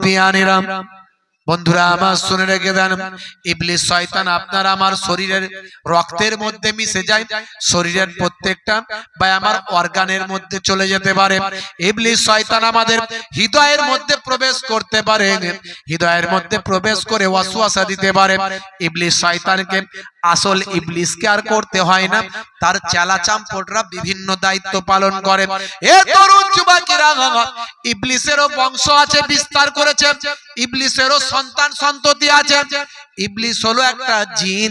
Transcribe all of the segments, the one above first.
মুরব্বিয়ানেরা, বন্ধুরা আমার শুনে রেখে দেন, ইবলিস শয়তান আপনার আমার শরীরের রক্তের মধ্যে মিশে যায়, শরীরের প্রত্যেকটা বা আমার অর্গানের মধ্যে চলে যেতে পারে। ইবলিস শয়তান আমাদের হৃদয়ের মধ্যে প্রবেশ করতে পারে, হৃদয়ের মধ্যে প্রবেশ করে ওয়াসওয়াসা দিতে পারে। ইবলিস শয়তানকে, আসল ইবলিসকে আর করতে হয় না, তার চেলা চাম্পটরা বিভিন্ন দায়িত্ব পালন করে। এ তরুণ যুবকেরা, ইবলিসেরও বংশ আছে, বিস্তার করেছে, ইবলিসেরও সন্তান সন্ততি আছে। ইবলিস হলো একটা জিন,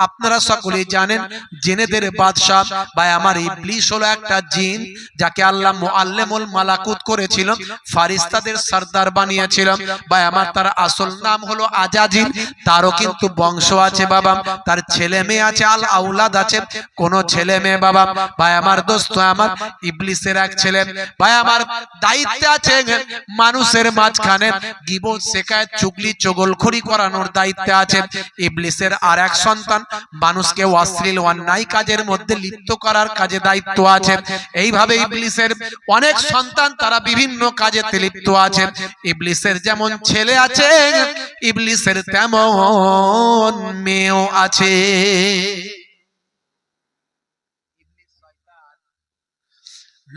আপনারা সকলেই জানেন, জিনেদের বাদশা। ভাই আমার, ইবলিস হলো একটা জিন যাকে আল্লাহ মুআল্লিমুল মালাকুত করেছিল, ফারিস্তাদের সরদার বানিয়েছিল। ভাই আমার, তার আসল নাম হলো আজাজিল। তারও কিন্তু বংশ আছে বাবা, তার ছেলে মেয়ে আছে, আল আউলাদ আছে, কোন ছেলে মেয়ে বাবা। ভাই আমার, দোস্ত আমার, ইবলিসের এক ছেলে ভাই আমার দায়িত্বে আছে মানুষের মাঝখানে গীবত, শিকায়ত, চুগলি, চগলখড়ি করানোর দায়িত্বে আছে। ইবলিসের আর এক সন্তান মানুষকে অশ্লীল অন্যায় কাজের মধ্যে লিপ্ত করার কাজে দায়িত্ব আছে। এইভাবে ইবলিসের অনেক সন্তান, তারা বিভিন্ন কাজে লিপ্ত আছে। ইবলিসের যেমন ছেলে আছে, ইবলিসের তেমন মেয়েও আছে।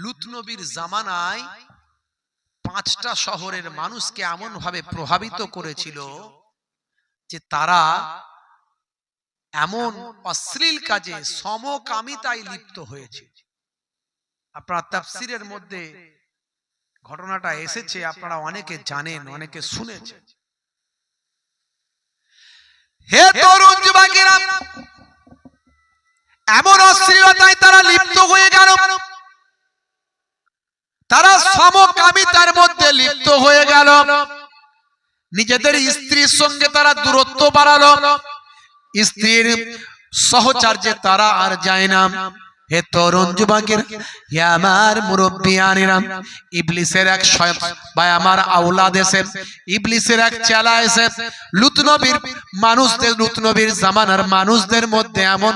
লূত নবীর জামানায় 5টা শহরের মানুষকে এমন ভাবে প্রভাবিত করেছিল যে তারা এমন অশ্লীল কাজে, সমকামিতায় লিপ্ত হয়েছে। আপনারা তাফসীরের মধ্যে ঘটনাটা এসেছে, আপনারা অনেকে জানেন, অনেকে শুনেছেন। হে তরুণ যুবকেরা, এমন অশ্লীলতায় তারা লিপ্ত হয়ে গেল, তারা সমকামিতার মধ্যে লিপ্ত হয়ে গেল। নিজেদের স্ত্রীর সঙ্গে তারা দূরত্ব বাড়ালো, স্ত্রীর সহচর্যে তারা আর যায় না। হে তরুণ যুবকেরা, হে আমার মুরব্বিয়ানেরা, ইবলিসের এক ভাই আমার আওলাদ এসে, ইবলিসের এক চেলা এসে লূত নবীর মানুষদের, লূত নবীর জামানার মানুষদের মধ্যে এমন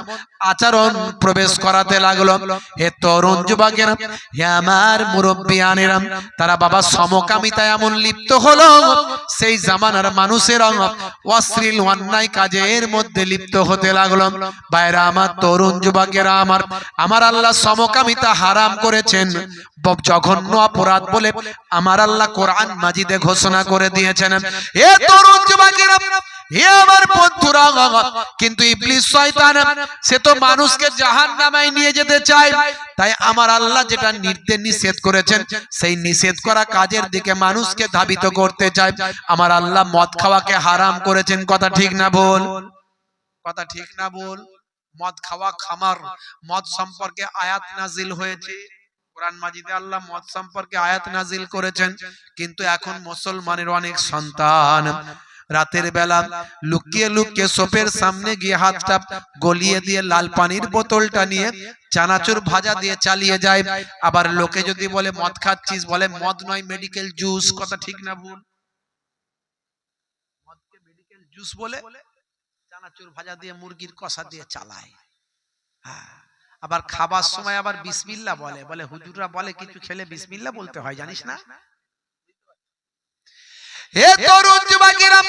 আচরণ প্রবেশ করাতে লাগলো। হে তরুণ যুবকেরা, হে আমার মুরব্বিয়ানেরা, তারা বাবা সমকামিতায় এমন লিপ্ত হলো, সেই জামানার মানুষেরা অশ্লীল অন্যায় কাজের মধ্যে লিপ্ত হতে লাগলো। ভাইরা আমার, তরুণ যুবকেরা আমার, আমার আল্লাহ সমকামিতা হারাম করেছেন, জঘন্য অপরাধ বলে আমার আল্লাহ কোরআন মাজিদে ঘোষণা করে দিয়েছেন। হে তরুণ যুবকেরা, হে আমার বন্ধুরা, কিন্তু ইবলিস শয়তান, সে তো মানুষকে জাহান্নামে নিয়ে যেতে চায়। তাই আমার আল্লাহ যেটা নিষেধ করেছেন, সেই নিষেধ করা কাজের দিকে মানুষকে ধাবিত করতে চায়। আমার আল্লাহ মদ খাওয়াকে হারাম করেছেন, কথা ঠিক না বল? কথা ঠিক না বল? মদ খাওয়া, খামার, মদ সম্পর্কে আয়াত নাজিল হয়েছে কোরআন মাজিদে, আল্লাহ মদ সম্পর্কে আয়াত নাজিল করেছেন। কিন্তু এখন মুসলমানের অনেক সন্তান রাতের বেলা লুকিয়ে লুকিয়ে সোপের সামনে গিয়ে হাতটা গলিয়ে দিয়ে লাল পানির বোতলটা নিয়ে চানাচুর ভাজা দিয়ে চালিয়ে যায়। আবার লোকে যদি বলে মদ খাচ্ছিস, বলে মদ নয়, মেডিকেল জুস, কথা ঠিক না ভুল? মদকে মেডিকেল জুস বলে চানাচুর ভাজা দিয়ে, মুরগির কষা দিয়ে চালায়। হ্যাঁ, আবার খাবার সময় আবার বিসমিল্লাহ বলে, বলে হুজুররা বলে কিছু খেলে বিসমিল্লাহ বলতে হয়, জানিস না? হে তরুণ যুবকেরা,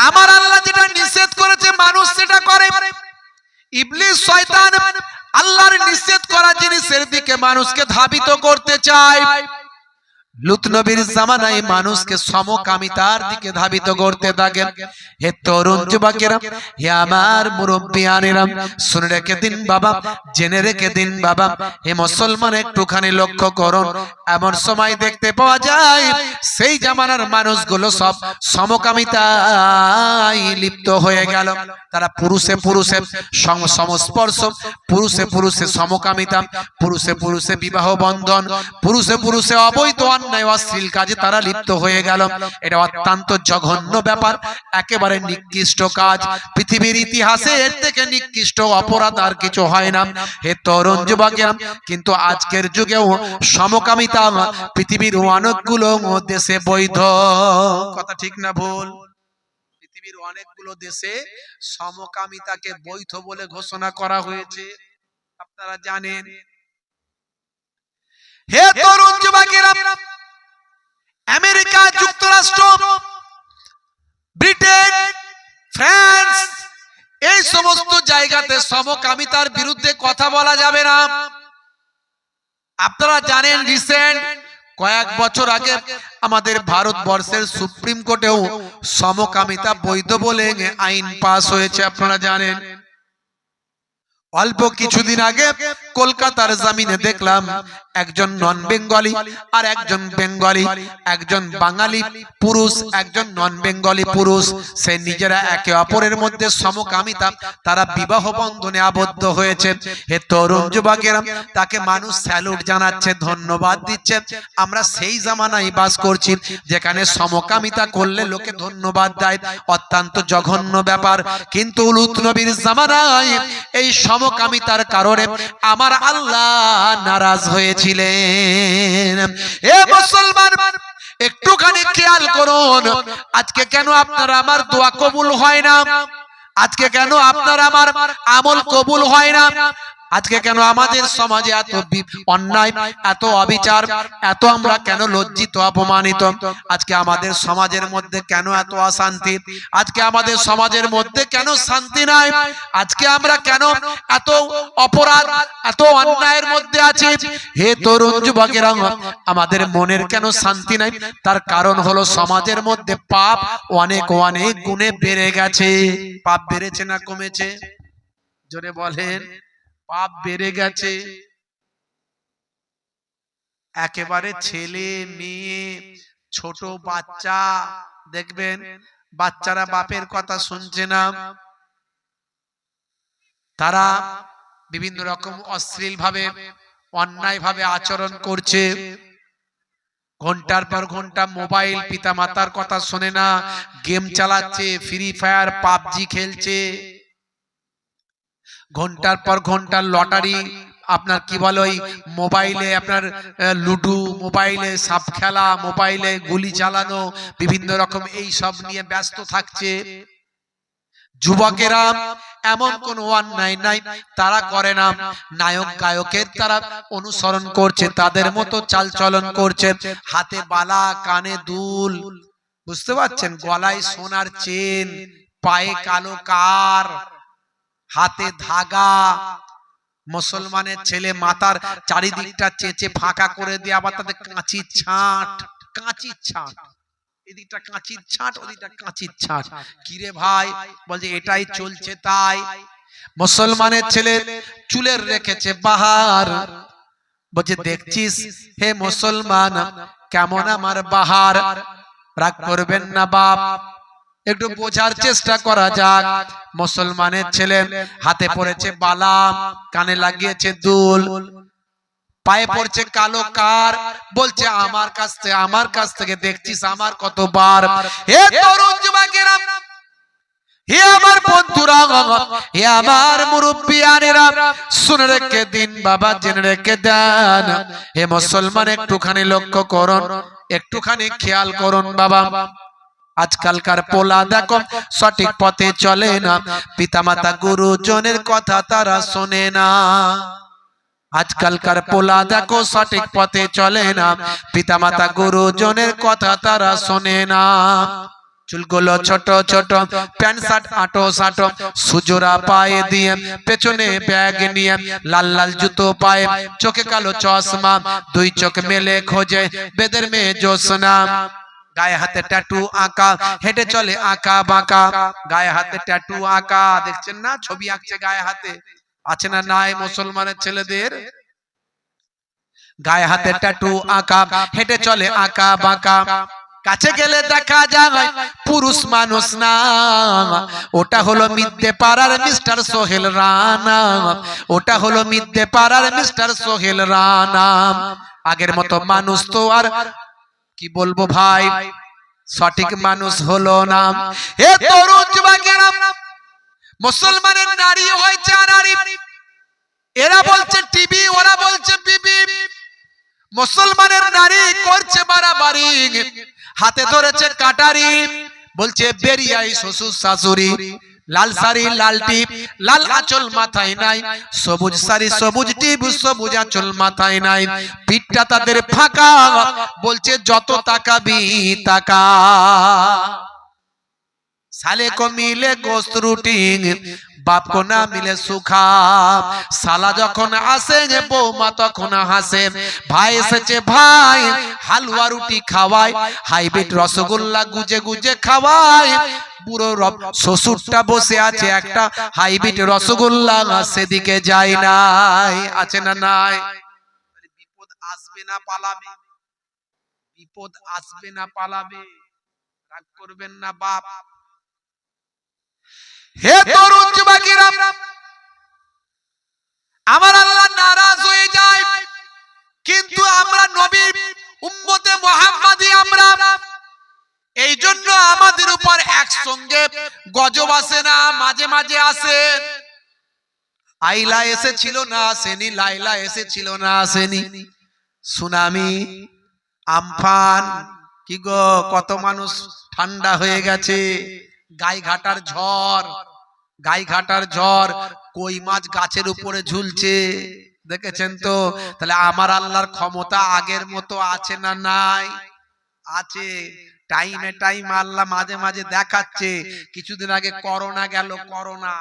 আমার আল্লাহ যেটা নিষেধ করেছে মানুষ সেটা করে। ইবলিস শয়তান আল্লাহর নিষেধ করা জিনিসের দিকে মানুষকে ধাবিত করতে চায়। লূত নবীর জামানায় মানুষকে সমকামিতার দিকে ধাবিত করতে থাকে। হে তরুণ যুবকেরা, হে আমার মুরব্বিয়ানেরা, শুনে রেখে দিন বাবা, জেনে রেখে দিন বাবা। হে মুসলমান, একটুখানি লক্ষ্য করুন, এমন সময় দেখতে পাওয়া যায় সেই জামানার মানুষগুলো সব সমকামিতায় লিপ্ত হয়ে গেল। তারা পুরুষে পুরুষে সংস্পর্শ, পুরুষে পুরুষে সমকামিতা, পুরুষে পুরুষে বিবাহ বন্ধন, পুরুষে পুরুষে অবৈধ অন্যায় অশ্লীল কাজে তারা লিপ্ত হয়ে গেল। এটা অত্যন্ত জঘন্য ব্যাপার, একেবারে নিকৃষ্ট কাজ। পৃথিবীর ইতিহাসে এর থেকে নিকৃষ্ট অপরাধ আর কিছু হয় না। হে তরুণ যুবকেরা, কিন্তু আজকের যুগেও সমকামিতা পৃথিবীর অনেকগুলো দেশে বৈধ, কথা ঠিক না ভুল? পৃথিবীর অনেকগুলো দেশে সমকামিতাকে বৈধ বলে ঘোষণা করা হয়েছে, আপনারা জানেন। হে তরুণ যুবকেরা, আমেরিকা যুক্তরাষ্ট্র, ব্রিটেন, ফ্রান্স, এই সমস্ত জায়গাতে সমকামিতার বিরুদ্ধে কথা বলা যাবে না। আপনারা জানেন রিসেন্ট কয়েক বছর আগে আমাদের ভারতবর্ষের সুপ্রিম কোর্টেও সমকামিতা বৈধ বলে আইন পাস হয়েছে, আপনারা জানেন। অল্প কিছুদিন আগে কলকাতার জমিনে দেখলাম একজন নন বেঙ্গলি আর একজন বেঙ্গলি, একজন বাঙালি পুরুষ একজন নন বেঙ্গলি পুরুষ, সে নিজেরা একে অপরের মধ্যে সমকামিতা, তারা বিবাহ বন্ধনে আবদ্ধ হয়েছে। হে তরুণ যুবকেরা, তাকে মানুষ স্যালুট জানাচ্ছে, ধন্যবাদ দিচ্ছে। আমরা সেই জামানায় বাস করছি যেখানে সমকামিতা করলে লোকে ধন্যবাদ দেয়, অত্যন্ত জঘন্য ব্যাপার। কিন্তু লূত নবীর জামানায় এই সমকামিতার কারণে আমার আল্লাহ নারাজ হয়েছিলেন। এ মুসলমান, একটুখানি খেয়াল করুন, আজকে কেন আপনার আমার দোয়া কবুল হয় না? আজকে কেন আপনার আমার আমল কবুল হয় না? আজকে কেন আমাদের সমাজে এত অন্যায়, এত অবিচার, এত আমরা কেন লজ্জিত, অপমানিত? আজকে আমাদের সমাজের মধ্যে কেন এত অশান্তি? আজকে আমাদের সমাজের মধ্যে কেন শান্তি নাই? আজকে আমরা কেন এত অপরাধ, এত অন্যায়ের মধ্যে আছি? হে তরুণ যুবকেরা, আমাদের মনের কেন শান্তি নাই? তার কারণ হলো সমাজের মধ্যে পাপ অনেক অনেক গুণে বেড়ে গেছে। পাপ বেড়েছে না কমেছে? জোরে বলেন। পাপ বেড়ে গেছে। একেবারে ছেলে মেয়ে ছোট বাচ্চা দেখবেন, বাচ্চারা বাপের কথা শুনছে না, তারা বিভিন্ন রকম অশ্লীল ভাবে, অন্যায় ভাবে আচরণ করছে। ঘন্টার পর ঘন্টা মোবাইল, পিতা মাতার কথা শোনে না, গেম চালাচ্ছে, ফ্রি ফায়ার, পাবজি খেলছে। ঘন্টার পর ঘন্টা লটারি, আপনার কি বলে ওই মোবাইলে আপনার লুডু, মোবাইলে সাপ খেলা, মোবাইলে গুলি চালানো, বিভিন্ন রকম এই সব নিয়ে ব্যস্ত থাকছে। যুবকেরা এমন কোন অন্যায় নাই তারা করে না, নায়ক গায়কের তারা অনুসরণ করছে, তাদের মতো চালচলন করছে। হাতে বালা, কানে দুল, বুঝতে পারছেন, গলায় সোনার চেন, পায়ে কালো কার, হাতে ধাগা। মুসলমানের ছেলে মাথার চারিদিকটা চেঁচে ফাঁকা করে দিয়ে আবার তাদের কাঁচির ছাঁট, কাঁচির ছাঁট, এদিকটা কাঁচির ছাঁট, ওদিকটা কাঁচির ছাঁট। কিরে ভাই, বলছে এটাই চলছে তাই। মুসলমানের ছেলে চুলের রেখেছে বাহার, বলছে দেখছিস হে মুসলমান কেমন আমার বাহার। রাগ করবেন না বাপ, একটু বোঝার চেষ্টা করা যাক। মুসলমানের ছেলে হাতে পড়েছে বালা, কানে লাগিয়েছে দুল, পায়ে পড়ছে কালো কার, বলছে আমার কাছ থেকে দেখছিস আমার কতবার। হে তরুণ যুবকেরা, হে আমার বন্ধুরা, হে আমার মুরব্বিয়ানেরা, শুনে রেখে দিন বাবা, জেনে রেখে দেন। হে মুসলমান, একটুখানি লক্ষ্য করুন, একটুখানি খেয়াল করুন বাবা। আজকালকার পোলা দেখো সঠিক পথে চলে না, পিতামাতা গুরুজনের কথা তারা শোনে না। আজকালকার পোলা দেখো সঠিক পথে চলে না, পিতামাতা গুরুজনের কথা তারা শোনে না। চুলগুলো ছোট ছোট, প্যান্ট শার্ট আটো সাটো, সুজোরা পায়ে দিয়ে, পেছনে ব্যাগ নিয়ে, লাল লাল জুতো পায়ে, চোখে কালো চশমা, দুই চোখ মেলে খোঁজে বেদের মেয়ে জোসনা। গায়ে হাতে ট্যাটু আঁকা, হেঁটে চলে আঁকা বাঁকা। গায়ে হাতে ট্যাটু আঁকা, দেখছেন না, ছবি আঁকছে গায়ে হাতে, আছে না নাই মুসলমানের ছেলেদের? গায়ে হাতে ট্যাটু আঁকা, হেঁটে চলে আঁকা বাঁকা। কাছে গেলে দেখা যায় পুরুষ মানুষ না, ওটা হলো মিদ্যে পাড়ার মিস্টার সোহেল রানা, ওটা হলো মিদ্যে পাড়ার মিস্টার সোহেল রানা। আগের মতো মানুষ তো আর কি বলবো ভাই, সঠিক মানুষ হলো না। এ তরুণ যুবকেরা, মুসলমানের নারী হয়েছে আনারি, এরা বলছে টিভি, ওরা বলছে বিবি। মুসলমানের নারী করছে বাড়াবাড়ি, হাতে ধরেছে কাটারি, বলছে বেরিয়াই শ্বশুর শাশুড়ি। লাল শাড়ি লাল টিপ লাল আঁচল মাথায় নাই, সবুজ শাড়ি সবুজ টিপ সবুজ আঁচল মাথায় নাই, পিঠটা তাদের ফাঁকা, বলছে যত তাকাবি তাকা। साले को मिले गोश्त रोटी बाप को ना मिले सुखा, साला যখন আসে বৌমা তখন হাসে, ভাই এসেছে ভাই হালুয়া রুটি খাওয়ায়, হাইব্রিড রসগোল্লা গুজে গুজে খাওয়ায়, বুড়ো শ্বশুরটা বসে আছে একটা হাইব্রিড রসগোল্লা সেদিকে যায় নাই, আছে না নাই? বিপদ আসবে না পালাবে, বিপদ আসবে না পালাবে, রাগ করবেন না বাপ। হে তরুণ যুবকেরা, আমার আল্লাহ নারাজ হয়ে যায়, কিন্তু আমরা নবী উম্মতে মুহাম্মাদি, আমরা এই জন্য আমাদের উপর একসঙ্গে গজব আসে না, মাঝে মাঝে আসে। আইলা এসেছিল না আসেনি, লাইলা এসেছিল না আসেনি, সুনামি আমফান, কি গো কত মানুষ ঠান্ডা হয়ে গেছে, গাইঘাটার ঝড়, গাইঘাটার ঝড়, কই মাছ গাছের উপরে ঝুলছে, দেখেছেন তো? তাহলে আমার আল্লাহর ক্ষমতা আগের মতো আছে না নাই? আছে। টাইমে টাইম আল্লাহ মাঝে মাঝে দেখাচ্ছে। কিছুদিন আগে করোনা গেল, করোনা।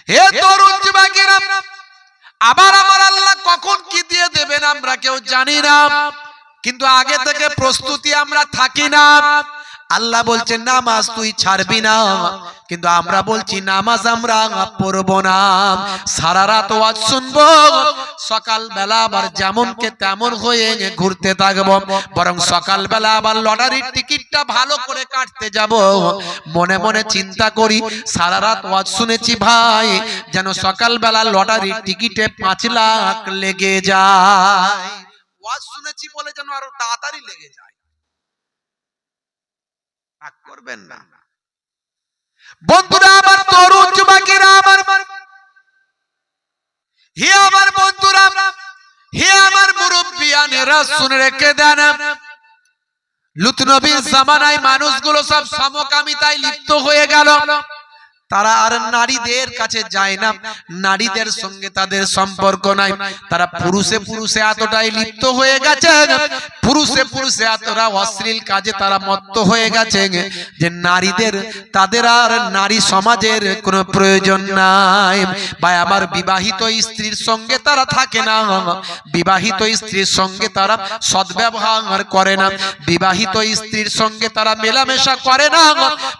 হে তরুণ যুবকেরা, আবার আমার আল্লাহ কখন কি দিয়ে দেবেন আমরা কেউ জানি না, কিন্তু আগে থেকে প্রস্তুতি আমরা থাকি না। আল্লাহ বলছেন নামাজ তুই ছাড়বি না, কিন্তু আমরা বলছি নামাজ আমরা পড়ব না, সারা রাত ওয়াজ শুনবো, সকাল বেলা আবার যেমন কে তেমন হয়ে ঘুরতে থাকবো, বরং সকাল বেলা আবার লটারির টিকিটটা ভালো করে কাটতে যাব। মনে মনে চিন্তা করি সারা রাত ওয়াজ শুনেছি ভাই, যেন সকাল বেলা লটারির টিকিটে 5 লাখ লেগে যায়। ওয়াজ শুনেছি বলে যেন আরো তাড়াতাড়ি লেগে যায়। করবেন না বন্ধুরা, আমার তরুণ যুবকেরা, আমার হে আমার বন্ধুরা, হে আমার মুরব্বিয়ানেরা, শুনে রেখে দেন, লূত নবীর জামানায় মানুষগুলো সব সমকামিতায় লিপ্ত হয়ে গেল। তারা আর নারীদের কাছে যায় না, নারীদের সঙ্গে তাদের সম্পর্ক নাই, তারা পুরুষে পুরুষে এতটাই লিপ্ত হয়ে গেছে, পুরুষে পুরুষে এতটা অশ্লীল কাজে তারা মত্ত হয়ে গেছে যে নারীদের, তাদের আর নারী সমাজের কোনো প্রয়োজন নাই। ভাই আমার বিবাহিত স্ত্রীর সঙ্গে তারা থাকে না, বিবাহিত স্ত্রীর সঙ্গে তারা সদ্ব্যবহার করে না, বিবাহিত স্ত্রীর সঙ্গে তারা মেলামেশা করে না,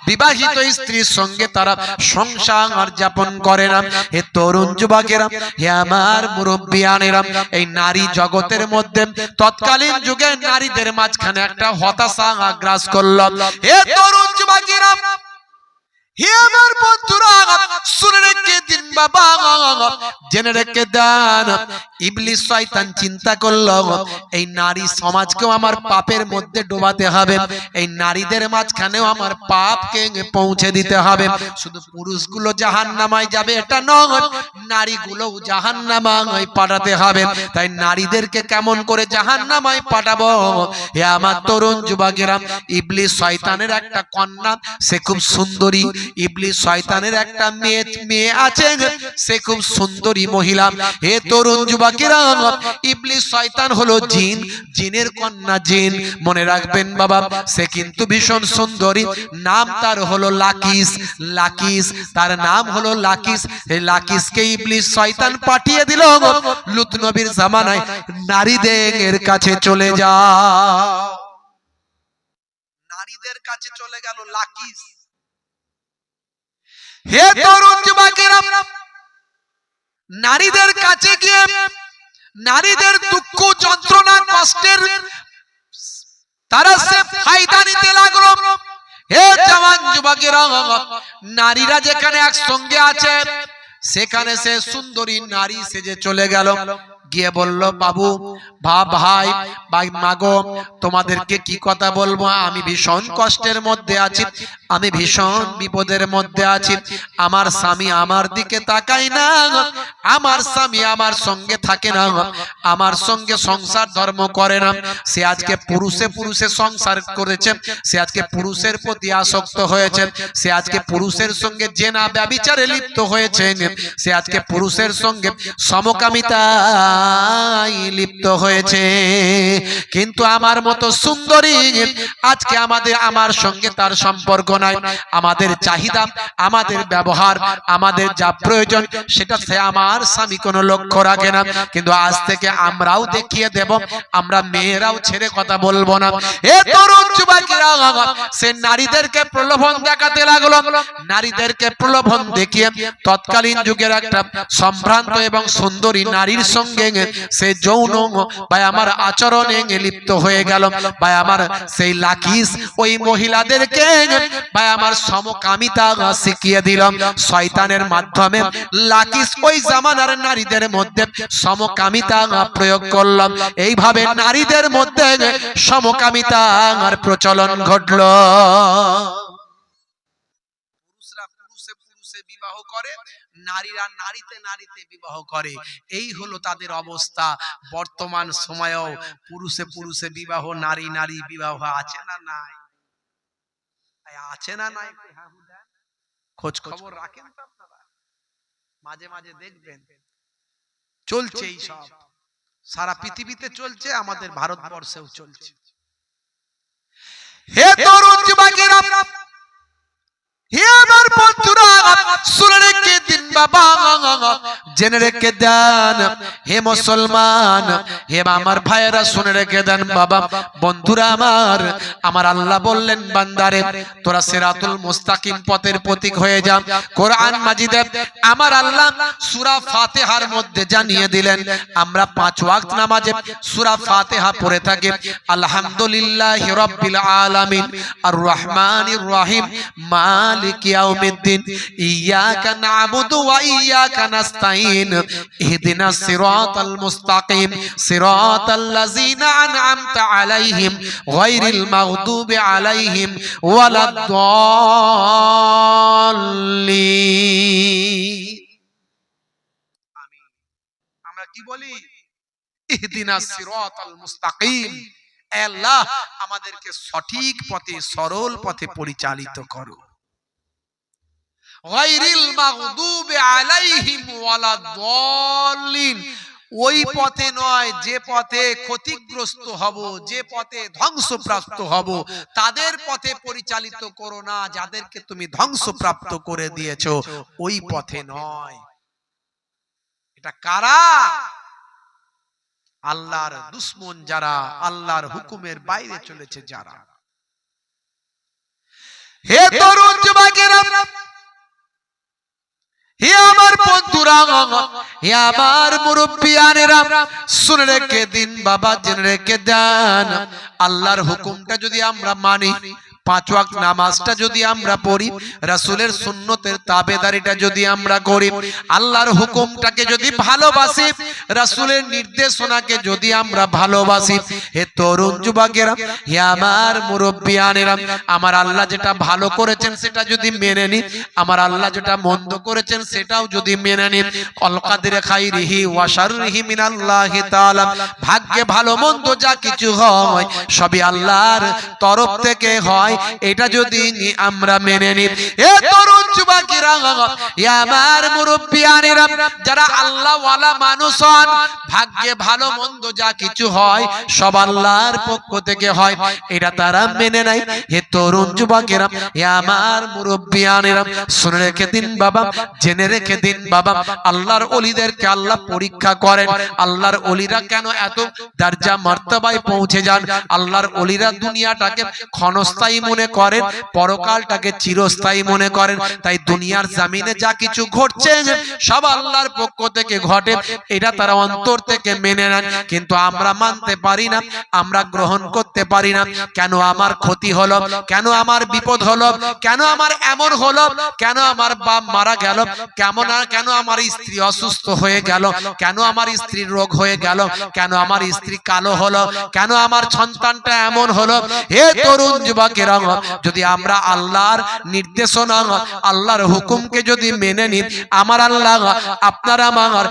বিবাহিত স্ত্রীর সঙ্গে তারা সংসার যাপন করে না। হে তরুণ যুবকেরা, হে আমার মুরব্বিয়ানেরা, এই নারী জগতের মধ্যে তৎকালীন যুগে নারীদের মাঝখানে একটা হতাশা গ্রাস করল। হে তরুণ যুবকেরা, হে আমার বন্ধুরা, শুনে রেখে দিন বাবা, জেনে রেখে দেন, ইবলিস শয়তান চিন্তা করলো এই নারী সমাজকেও আমার পাপের মধ্যে ডোবাতে হবে, এই নারীদের মাঝখানেও আমার পাপকে পৌঁছে দিতে হবে। শুধু পুরুষগুলো জাহান্নামায় যাবে এটা নয়, নারীগুলোও জাহান্নামায় পাঠাতে হবে। তাই নারীদেরকে কেমন করে জাহান্নামায় পাঠাবো? হে আমার তরুণ যুবকেরা, ইবলিস শয়তানের একটা কন্যা, সে খুব সুন্দরী। ইবলিস শয়তানের একটা মেয়ে আছে, সে খুব সুন্দরী মহিলা। হে তরুণ যুবকেরা, ইবলিস শয়তান হলো জিন, জিনের কন্যা জিন। মনে রাখবেন বাবা, সে কিন্তু ভীষণ সুন্দরী, নাম তার হলো লাকিস। লাকিস, তার নাম হলো লাকিস। এই লাকিসকে ইবলিস শয়তান পাঠিয়ে দিল লূত নবীর জামানায়, নারীদের কাছে চলে যাও। নারীদের কাছে চলে গেল লাকিস। হে তরুণ যুবকেরা, নারীদের কাছে গিয়ে নারীদের দুঃখ যন্ত্রণা কষ্টের তারা সে ফায়দা নিতে লাগলো। হে জওয়ান যুবকেরা, নারীরা যেখানে একসঙ্গে আছে সেখানে সে সুন্দরী নারী সেজে চলে গেল, গিয়ে বলল বাবু, ভাই মাগো, তোমাদেরকে কি কথা বলবো, আমি ভীষণ কষ্টের মধ্যে আছি, আমি ভীষণ বিপদের মধ্যে আছি, আমার স্বামী আমার দিকে তাকায় না, আমার স্বামী আমার সঙ্গে থাকে না, আমার সঙ্গে সংসার ধর্ম করে না, সে আজকে পুরুষে পুরুষে সংসার করেছে, সে আজকে পুরুষের প্রতি আসক্ত হয়েছে, সে আজকে পুরুষের সঙ্গে জেনা ব্যভিচারে লিপ্ত হয়েছে, সে আজকে পুরুষের সঙ্গে সমকামিতায় লিপ্ত হয়েছে। কিন্তু আমার মতো সুন্দরী আজকে আমার সঙ্গে তার সম্পর্ক নাই, আমাদের চাহিদা, আমাদের ব্যবহার, আমাদের যা প্রয়োজন সেটা সে আমার স্বামী কোনো লক্ষ্য রাখে না। কিন্তু আজ থেকে আমরাও দেখিয়ে দেব, আমরা মেয়েরাও ছেড়ে কথা বলবো না। এ তরুণ যুবকেরা, সে নারীদেরকে প্রলোভন দেখাতে লাগলো, নারীদেরকে প্রলোভন দেখিয়ে তৎকালীন যুগের একটা সম্ভ্রান্ত এবং সুন্দরী নারীর সঙ্গে সে যৌন বা আমার আচরণে লিপ্ত হয়ে গেল, বা আমার সেই লাকিস ওই মহিলাদেরকে বা আমার সমকামিতা শিখিয়ে দিল শয়তানের মাধ্যমে। লাকিস ওই জামানার নারীদের মধ্যে সমকামিতা প্রয়োগ করলাম, এইভাবে নারীদের মধ্যে সমকামিতার প্রচলন ঘটল। পুরুষরা পুরুষে পুরুষে বিবাহ করে, নারীরা নারীতে নারীতে বিবাহ করে, এই হলো তাদের অবস্থা। বর্তমান সময়েও পুরুষে পুরুষে বিবাহ, নারী নারী বিবাহ আছে না নাই? আছে না নাই? খোঁজ খবর রাখেন তো আপনারা? মাঝে মাঝে দেখবেন চলছে এই সব, সারা পৃথিবীতে চলছে, আমাদের ভারতবর্ষেও চলছে। হে তরুণ যুবকেরা, হে আমার বন্ধুরা, শুনে রেখে দিন বাবা, জেনে রেখে দেন। হে মুসলমান, হে আমার ভাইয়েরা, শুনে রেখে দেন বাবা, বন্ধুরা আমার, আমার আল্লাহ বললেন বান্দারে তোরা সিরাতুল মুস্তাকিম পথের প্রতীক হয়ে যা। কোরআন মাজিদে আমার আল্লাহ সূরা ফাতিহার মধ্যে জানিয়ে দিলেন, আমরা 5 ওয়াক্ত নামাজে সূরা ফাতিহা পড়ে থাকি। আলহামদুলিল্লাহি রাব্বিল আলামিন আর রহমানির রহিম মালিক ইয়াউমিদ্দিন ইয়াকা না'বুদু ওয়া ইয়াকা নাস্তাইন ইহদিনাস সিরাতাল মুস্তাকিম সিরাতাল্লাযিনা আন'আমতা আলাইহিম গায়রিল মাগদুবি আলাইহিম ওয়ালাদ-দাল্লিন। আমরা কি বলি? ইহদিনাস সিরাতাল মুস্তাকিম, আল্লাহ আমাদেরকে সঠিক পথে, সরল পথে পরিচালিত করো। গায়রিল মাগদুবি আলাইহিম ওয়ালাদ-দাল্লিন, ওই পথে নয় যে পথে ক্ষতিগ্রস্ত হব, যে পথে ধ্বংসপ্রাপ্ত হব, তাদের পথে পরিচালিত করো না, যাদেরকে তুমি ধ্বংসপ্রাপ্ত করে দিয়েছো ওই পথে নয়। এটা কারা? আল্লাহর দুশমন যারা, আল্লাহর হুকুমের বাইরে চলেছে যারা। হে তরুণ যুবকেরা, হে আমার বন্ধুরা, হে আমার মুরব্বিয়ানেরা, শুনে রেখে দিন বাবা, জেনে রেখে দেন, আল্লাহর হুকুমটা যদি আমরা মানি, 5 ওয়াক্ত নামাজটা যদি আমরা পড়ি, রাসূলের সুন্নতের তাবেদারিটা যদি আমরা করি, আল্লাহর হুকুমটাকে যদি ভালোবাসি, রাসূলের নির্দেশনাকে যদি আমরা ভালোবাসি, হে তরুণ যুবকেরা, হে আমার মুরব্বিয়ানেরা, আমার আল্লাহ যেটা ভালো করেছেন সেটা যদি মেনে নি, আমার আল্লাহ যেটা মন্দ করেছেন সেটাও যদি মেনে নি, আল কাদির খাইরিহি ওয়া শাররিহি মিনাল্লাহি তাআলা, ভাগ্যে ভালো মন্দ যা কিছু হয় সবই আল্লাহর তরফ থেকে হয়, এটা যদি আমরা মেনে নিই। এ তরুণ যুবকেরা, এ আমার মুরব্বিয়ানেরা, যারা আল্লাহ ওয়ালা মানুষ হন, ভাগ্যে ভালো মন্দ যা কিছু হয় সব আল্লাহর পক্ষ থেকে হয়, এটা তারা মেনে নেয়। হে তরুণ যুবকেরা, এ আমার মুরব্বিয়ানেরা, শুনে রেখে দিন বাবা, জেনে রেখে দিন বাবা, আল্লাহর ওলিদেরকে আল্লাহ পরীক্ষা করেন। আল্লাহর ওলিরা কেন এত দরজা মর্তবায় পৌঁছে যান? আল্লাহর ওলিরা দুনিয়াটাকে ক্ষণস্থায়ী মনে করেন, পরকালটাকে চিরস্থায়ী মনে করেন। তাই দুনিয়ার জমিনে যা কিছু ঘটছে সব আল্লাহর পক্ষ থেকে ঘটে, এটা তারা অন্তর থেকে মেনে নেন। কিন্তু আমরা মানতে পারি না, আমরা গ্রহণ করতে পারি না। কেন আমার ক্ষতি হলো, কেন আমার বিপদ হলো, কেন আমার এমন হলো, কেন আমার বাপ মারা গেল, কেন আমার স্ত্রী অসুস্থ হয়ে গেল, কেন আমার স্ত্রীর রোগ হয়ে গেল, কেন আমার স্ত্রী কালো হলো, কেন আমার সন্তানটা এমন হলো? হে তরুণ যুবকেরা, যুবকেরা, যদি আমরা আল্লাহর নির্দেশনা আল্লাহর হুকুমকে যদি মেনে নিই, আমার আল্লাহ আপনার আমার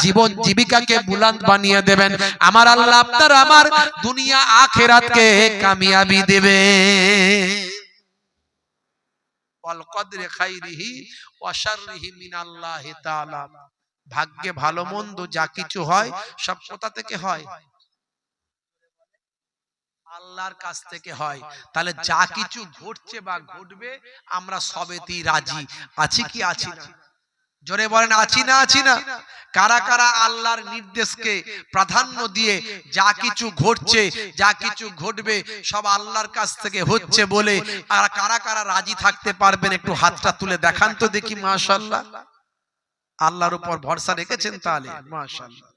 জীবন জীবিকাকে বুলন্দ বানিয়ে দেবেন। আমার আল্লাহ আপনার আমার দুনিয়া আখিরাতকে কামিয়াবি দেবে। ওয়াল কদরি খাইরিহি ওয়া শাররিহি মিনাল্লাহি তাআলা। ভাগ্যে ভালো মন্দ যা কিছু হয় সব কোথা থেকে হয়? আল্লাহর কাছ থেকে হয়। তাহলে যা কিছু ঘটছে বা ঘটবে আমরা সবেতেই রাজি আছি কি আছি না? জোরে বলেন আছি না আছি না? কারা কারা আল্লাহর নির্দেশকে প্রাধান্য দিয়ে যা কিছু ঘটছে যা কিছু ঘটবে সব আল্লাহর কাছ থেকে হচ্ছে বলে আর কারা কারা রাজি থাকতে পারবেন একটু হাতটা তুলে দেখান তো দেখি। মাশাআল্লাহ, আল্লাহর উপর ভরসা রেখেছেন তাহলে মাশাআল্লাহ।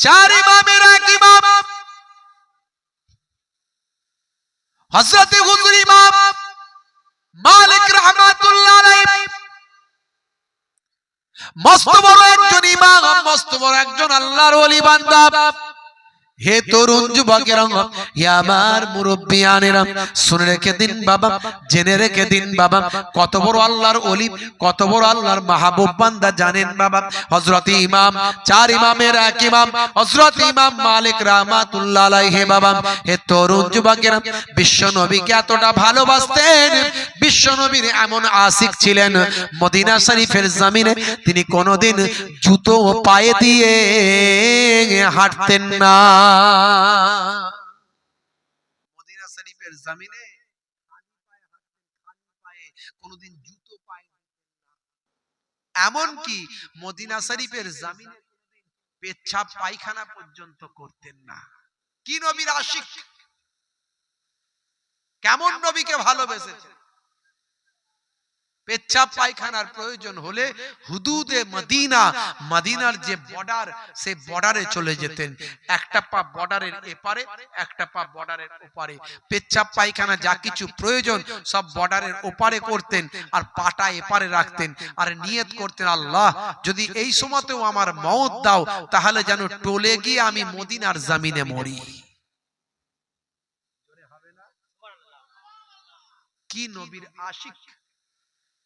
চার ইমামের এক ইমাম হযরত হুজুর ইমাম মালিক রাহমাতুল্লাহ আলাইহি, মস্ত বড় একজন ইমাম, মস্ত বড় একজন আল্লাহর ওলি বান্দা। হে তরুণ যুবকেরা, হে আমার মুরব্বিয়ানেরা, শুনে রেখে দিন বাবা, জেনে রেখে দিন বাবা, কত বড় আল্লাহর ওলি, কত বড় আল্লাহর মাহবুব বান্দা জানেন বাবা? হযরত ইমাম, চার ইমামের এক ইমাম হযরত ইমাম মালিক রাহমাতুল্লাহ আলাইহি বাবা। হে তরুণ যুবকেরা, বিশ্ব নবীকে এতটা ভালোবাসতেন, বিশ্ব নবীর এমন আশিক ছিলেন, মদিনা শরীফের জমিনে তিনি কোনোদিন জুতো পায়ে দিয়ে হাঁটতেন না। মদিনা শরীফের জমিনে কোনোদিন জুতো পায়ে, এমন কি মদিনা শরীফের জমিনে পেচ্ছাপ পায়খানা পর্যন্ত করতেন না। কি নবীর আশিক, কেমন নবীকে ভালোবেসেছেন। পেচ্ছাপ পায়খানার প্রয়োজন হলে হুদুদে মদিনা, মদিনার যে বর্ডার, সেই বর্ডারে চলে যেতেন। একটা পা বর্ডারের এপারে, একটা পা বর্ডারের ওপারে। পেচ্ছাপ পায়খানা যা কিছু প্রয়োজন সব বর্ডারের ওপারে করতেন, আর পাটা এপারে রাখতেন, আর নিয়ত করতেন, আল্লাহ যদি এই সময়তেও আমার মওত দাও, তাহলে যেন টলে গিয়ে আমি মদিনার জমিনে মরি। কি নবীর আশিক,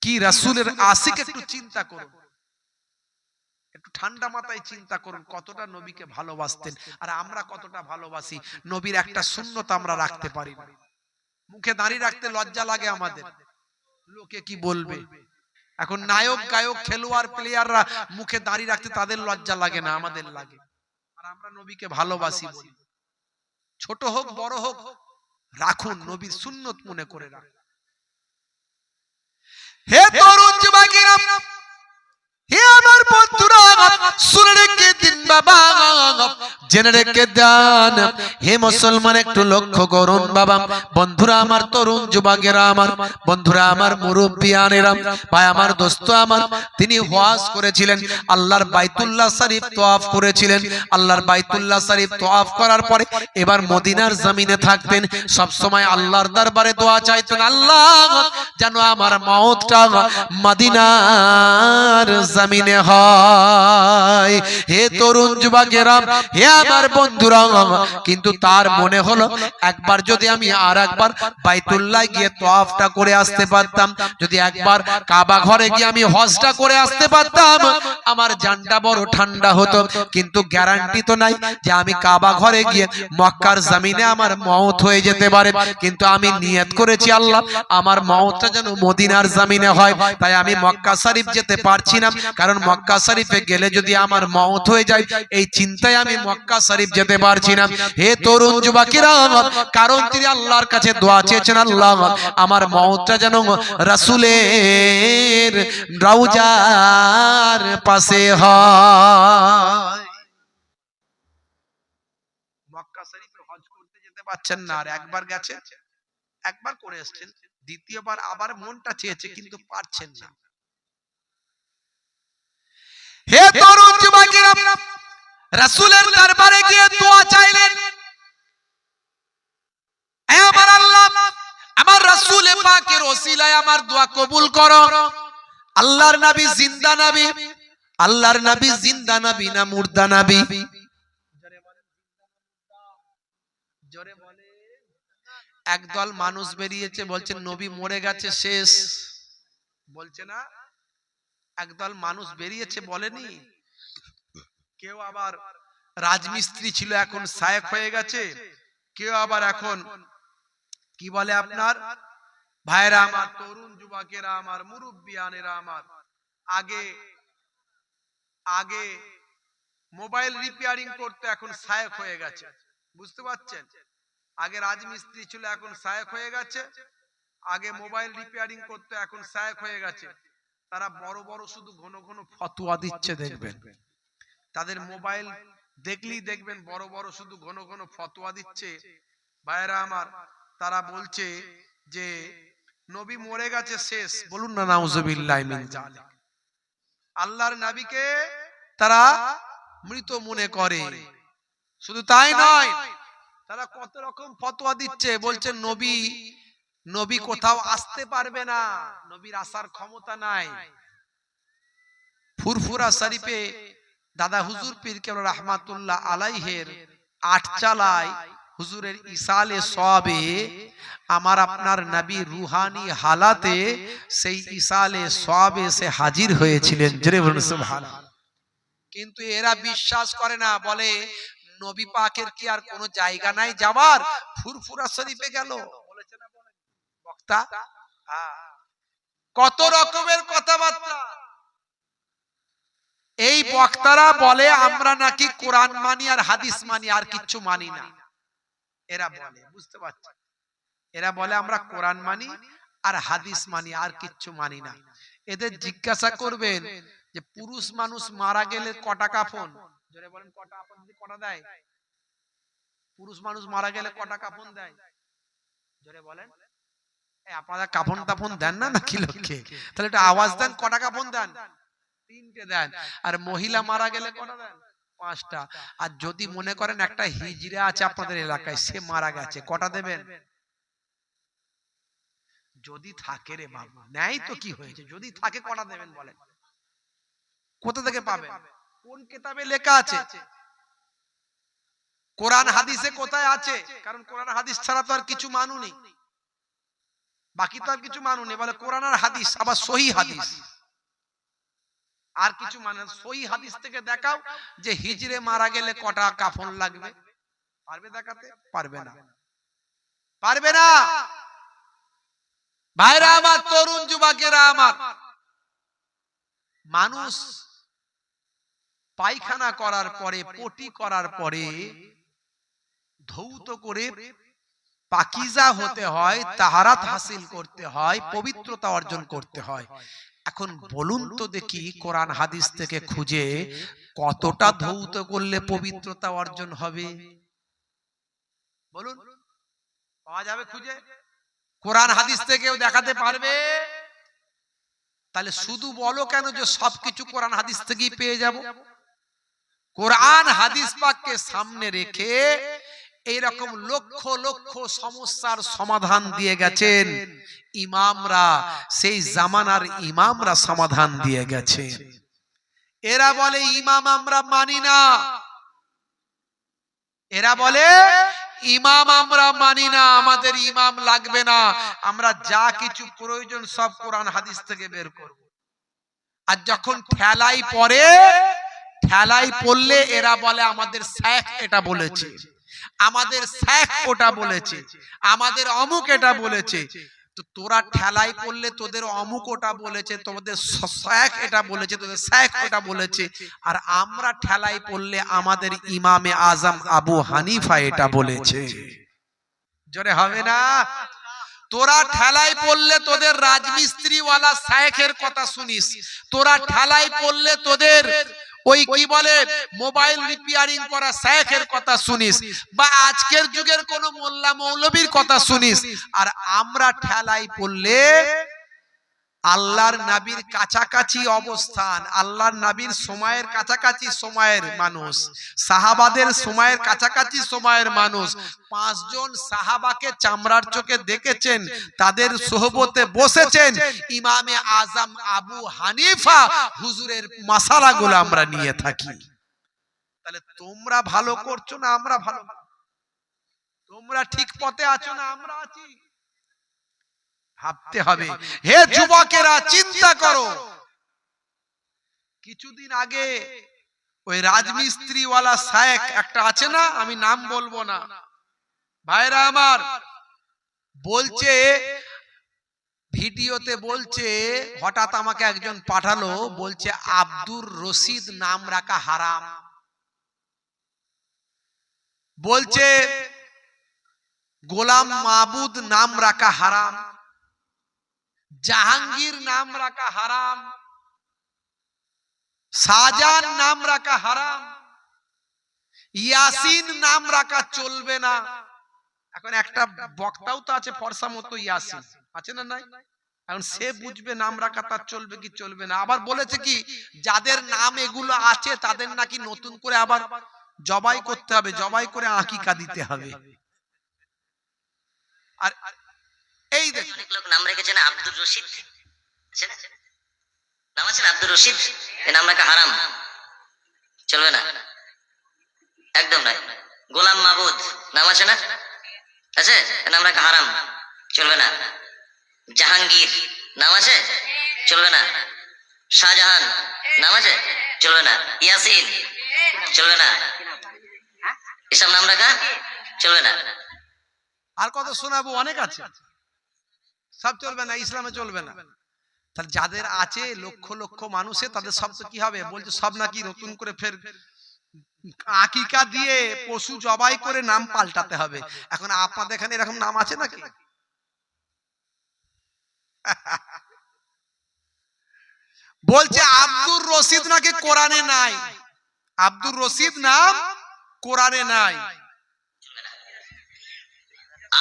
কি রাসূলের আশিক, একটু চিন্তা করুন, একটু ঠান্ডা মাথায় চিন্তা করুন কতটা নবীকে ভালোবাসতেন আর আমরা কতটা ভালোবাসি। নবীর একটা সুন্নত আমরা রাখতে পারি না। মুখে দাড়ি রাখতে লজ্জা লাগে আমাদের, লোকে কি বলবে। এখন নায়ক গায়ক খেলোয়াড় প্লেয়াররা মুখে দাড়ি রাখতে তাদের লজ্জা লাগে না, আমাদের লাগে। আর আমরা নবীকে ভালোবাসি বলি। ছোট হোক বড় হোক রাখুন, নবীর সুন্নত মনে করে রাখুন। হে তরুণ যুবকেরা, হে আমার বন্ধুরা, শুনে রেখে দিন বাবা, জেনে রেখে দেন। হে মুসলমান, একটু লক্ষ্য করুন বাবা, বন্ধুরা আমার, তরুণ যুবকেরা আমার, বন্ধুরা আমার, মুরব্বিয়ানেরা, ভাই আমার, দোস্ত আমার, তিনি হজ করেছিলেন, আল্লাহর বাইতুল্লাহ শরীফ তওয়াফ করেছিলেন। আল্লাহর বাইতুল্লাহ শরীফ তওয়াফ করার পরে এবার মদিনার জমিনে থাকতেন, সব সময় আল্লাহর দরবারে দোয়া চাইতেন, আল্লাহ যেন আমার মওতটা মদিনার জমিনে হয়। হে তরুণ যুবকেরা, হে আমার বন্ধুরা, কিন্তু তার মনে হলো একবার যদি আমি আর একবার বাইতুল্লাহ গিয়ে তওয়াফটা করে আসতে পারতাম, যদি একবার কাবা ঘরে গিয়ে আমি হজটা করে আসতে পারতাম, আমার জানটা বড় ঠান্ডা হতো। কিন্তু গ্যারান্টি তো নাই যে আমি কাবা ঘরে গিয়ে মক্কার জমিনে আমার মওত হয়ে যেতে পারে। কিন্তু আমি নিয়ত করেছি, আল্লাহ আমার মওতটা যেন মদিনার জমিনে হয়। তাই আমি মক্কা শরীফ যেতে পারছি না, কারণ মক্কা শরীফে গেলে যদি আমার মওত হয়ে যায়, এই চিন্তায় আমি মক্কা শরীফ যেতে পারছি না। হে তরুণ যুবকেরা, কারণ তিনি আল্লাহর কাছে দোয়া চেয়েছেন, আল্লাহ আমার মওতটা যেন রাসূলের রওজার পাশে হয়। মক্কা শরীফে হজ করতে যেতে পারছেন না, আর একবার গেছেন, একবার করে এসেছেন, দ্বিতীয়বার আবার মনটা চেয়েছে কিন্তু পারছেন না। হে তরুণ যুবকেরা, রাসূলের দরবারে গিয়ে দোয়া চাইলেন, হে আমার আল্লাহ, আমার রাসূল পাকের ওসিলায় আমার দোয়া কবুল করো। আল্লাহর নবী জিন্দা নবী, আল্লাহর নবী জিন্দা নবী না মুর্দা নবী? জোরে বলে। একদল মানুষ বেরিয়েছে বলছে নবী মরে গেছে শেষ, বলছে না? একদল মানুষ বেরিয়েছে বলেনি? কেউ আবার রাজমিস্ত্রি ছিল এখন শায়েখ হয়ে গেছে, কেউ আবার এখন কি বলে আপনার ভাইরা আমার, তরুণ যুবকেরা আমার, মুরব্বিয়ানেরা আমার, আগে আগে মোবাইল রিপেয়ারিং করতে এখন শায়েখ হয়ে গেছে। বুঝতে পারছেন? আগে রাজমিস্ত্রি ছিল এখন শায়েখ হয়ে গেছে, আগে মোবাইল রিপেয়ারিং করতে এখন শায়েখ হয়ে গেছে। তারা বড় বড় শুধু ঘন ঘন ফতোয়া দিচ্ছে, দেখবেন তাদের মোবাইল দেখলেই দেখবেন বড় বড় শুধু ঘন ঘন ফতোয়া দিচ্ছে। ভাইরা আমার, তারা বলছে যে নবী মরে গেছে শেষ। বলুন না নাউজুবিল্লাহি মিন যালিক। আল্লাহর নবীকে তারা মৃত মনে করে। শুধু তাই নয়, তারা কত রকম ফতোয়া দিচ্ছে, বলছে নবী নবী কোথাও আসতে পারবে না, নবীর আসার ক্ষমতা নাই। ফুরফুরা শরীফে দাদা হুজুর পীর কেবলা রাহমাতুল্লাহ আলাইহের আটচালায় হুজুরের ইসালে সওয়াবে আমার আপনার নবী রুহানি হালাতে সেই ইসালে সওয়াবে সে হাজির হয়েছিলেন। জোরে বলুন সুবহানাল্লাহ। কিন্তু এরা বিশ্বাস করে না, বলে নবী পাকের কি আর কোনো জায়গা নাই যাবার? ফুরফুরা শরীফে গেল, বলেছে না বলেন বক্তা? কত রকমের কথাবার্তা। এই বক্তারা বলে আমরা নাকি কোরআন মানি আর হাদিস মানি, আর কিচ্ছু মানি না। এরা বলে, বুঝতে পারছেন? এরা বলে আমরা কোরআন মানি আর হাদিস মানি, আর কিচ্ছু মানি না। এদের জিজ্ঞাসা করবেন যে পুরুষ মানুষ মারা গেলে কটা কাফন? জোরে বলেন, কটা কাফন কটা দেয়? পুরুষ মানুষ মারা গেলে কটা কাফন দেয়? জোরে বলেন। আপনারা কাফন টাফন দেন না নাকি লোককে? তাহলে একটু আওয়াজ দেন, কটা কাফন দেন? 3টে দেন। আর মহিলা মারা গেলে কটা দেন? 5টা। আর যদি মনে করেন একটা হিজড়া আছে আপনাদের এলাকায়, সে মারা গেছে, কটা দেবেন? যদি থাকে রে বাবু, নাই তো কি হয়েছে, যদি থাকে কটা দেবেন বলেন? কোথা থেকে পাবেন? কোন কিতাবে লেখা আছে? কোরআন হাদিসে কোথায় আছে? কারণ কোরআন হাদিস ছাড়া তো আর কিছু মানুনি, বাকি তো আর কিছু মানুনি। বলে কোরআন আর হাদিস, আবার সহিহ হাদিস, আর কিছু মানে সহিহ হাদিস থেকে দেখাও যে হিজড়ে মারা গেলে কটা কাফন লাগবে। পারবে দেখাতে? পারবে না, পারবে না। ভাইরা আমার, তরুণ যুবকেরা আমার, মানুষ পায়খানা করার পরে, পটি করার পরে ধৌত করে পাকিজা হতে হয়, তাহারাত হাসিল করতে হয়, পবিত্রতা অর্জন করতে হয়। এখন বলুন তো দেখি, কোরআন হাদিস থেকে খুঁজে কতটা ধৌত করলে পবিত্রতা অর্জন হবে? বলুন, পাওয়া যাবে খুঁজে? কোরআন হাদিস থেকেও দেখাতে পারবে? তাহলে শুধু বলো কেন যে সবকিছু কোরআন হাদিস থেকেই পেয়ে যাব? কোরআন হাদিস পাককে সামনে রেখে এইরকম লক্ষ লক্ষ সমস্যার সমাধান দিয়ে গেছেন ইমামরা, সেই জামানার ইমামরা সমাধান দিয়ে গেছে। এরা বলে ইমাম আমরা মানি না, এরা বলে ইমাম আমরা মানি না, আমাদের ইমাম লাগবে না, আমরা যা কিছু প্রয়োজন সব কোরআন হাদিস থেকে বের করব। আর যখন ঠেলাই পড়ে, ঠেলাই পড়লে এরা বলে আমাদের শেখ এটা বলেছে, আমাদের শেখ ওটা বলেছে, আমাদের অমুক এটা বলেছে। তো তোরা ঠেলাই পড়লে তোদের অমুক ওটা বলেছে, তোমাদের শেখ এটা বলেছে, তোদের শেখ ওটা বলেছে। আর আমরা ঠেলাই পড়লে আমাদের ইমামে আজম আবু হানিফা এটা বলেছে। জোরে হবে না? তোরা ঠেলাই পড়লে তোদের রাজমিস্ত্রিওয়ালা শেখের কথা শুনিস, তোরা ঠেলাই পড়লে তোদের ওই কি বলে মোবাইল রিপেয়ারিং করা শেখের কথা শুনিস, বা আজকের যুগের কোন মোল্লা মৌলবীর কথা শুনিস। আর আমরা ঠেলাই পড়লে আল্লাহর নবীর কাছাকাছি অবস্থান, আল্লাহর নবীর সময়ের কাছাকাছি সময়ের মানুষ, সাহাবাদের সময়ের কাছাকাছি সময়ের মানুষ, 5 জন সাহাবাকে চামড়ার চোখে দেখেছেন, তাদের সোহবতে বসেছেন, ইমামে আজম আবু হানিফা হুজুরের মাসালাগুলো আমরা নিয়ে থাকি। তাহলে তোমরা ভালো করছো না আমরা ভালো? তোমরা ঠিক পথে আছো না আমরা আছি? ভাবতে হবে। হে যুবকেরা, চিন্তা করো। কিছুদিন আগে ওই রাজমিস্ত্রিওয়ালা শায়েখ একটা আছে না, আমি নাম বলবো না, ভাইরা আমার, বলছে ভিডিওতে, বলছে হঠাৎ আমাকে একজন পাঠালো, বলছে আব্দুর রশিদ নাম রাখা হারাম, বলছে গোলাম মাহবুদ নাম রাখা হারাম, জাহাঙ্গীর নাম রাখা হারাম, শাহজাহান নাম রাখা হারাম, ইয়াসিন নাম রাখা চলবে না। এখন একটা বক্তাও তো আছে ফরসা মতো, ইয়াসিন আছে না নাই? এখন সে বুঝবে নাম রাখা তার চলবে কি চলবে না। আবার বলেছে কি, যাদের নাম এগুলো আছে তাদের নাকি নতুন করে আবার জবাই করতে হবে, জবাই করে আকিকা দিতে হবে। আর এই দেখুন, অনেক লোক নাম রেখেছে না আব্দুর রশিদ, আছে না? নাম আছে না আব্দুর রশিদ, এই নাম রাখা হারাম, চলবে না, একদম নয়। গোলাম মাহবুদ নাম আছে না, আছে, নাম রাখা হারাম, চলবে না। জাহাঙ্গীর নাম আছে, চলবে না। শাহজাহান নাম আছে, চলবে না। ইয়াসিন চলবে না, এসব নাম রাখা চলবে না। আর কত শোনাবো, অনেক আছে, সব চলবে না, ইসলামে চলবে না। তাহলে যাদের আছে লক্ষ লক্ষ মানুষে, তাদের সব তো কি হবে? বলছে সব নাকি নতুন করে ফের আকিকা দিয়ে পশু জবাই করে নাম পাল্টাতে হবে। এখন আপনাদের এখানে এরকম নাম আছে নাকি? বলছে আব্দুর রশিদ নাকি কোরআনে নাই, আব্দুর রশিদ নাম কোরআনে নাই।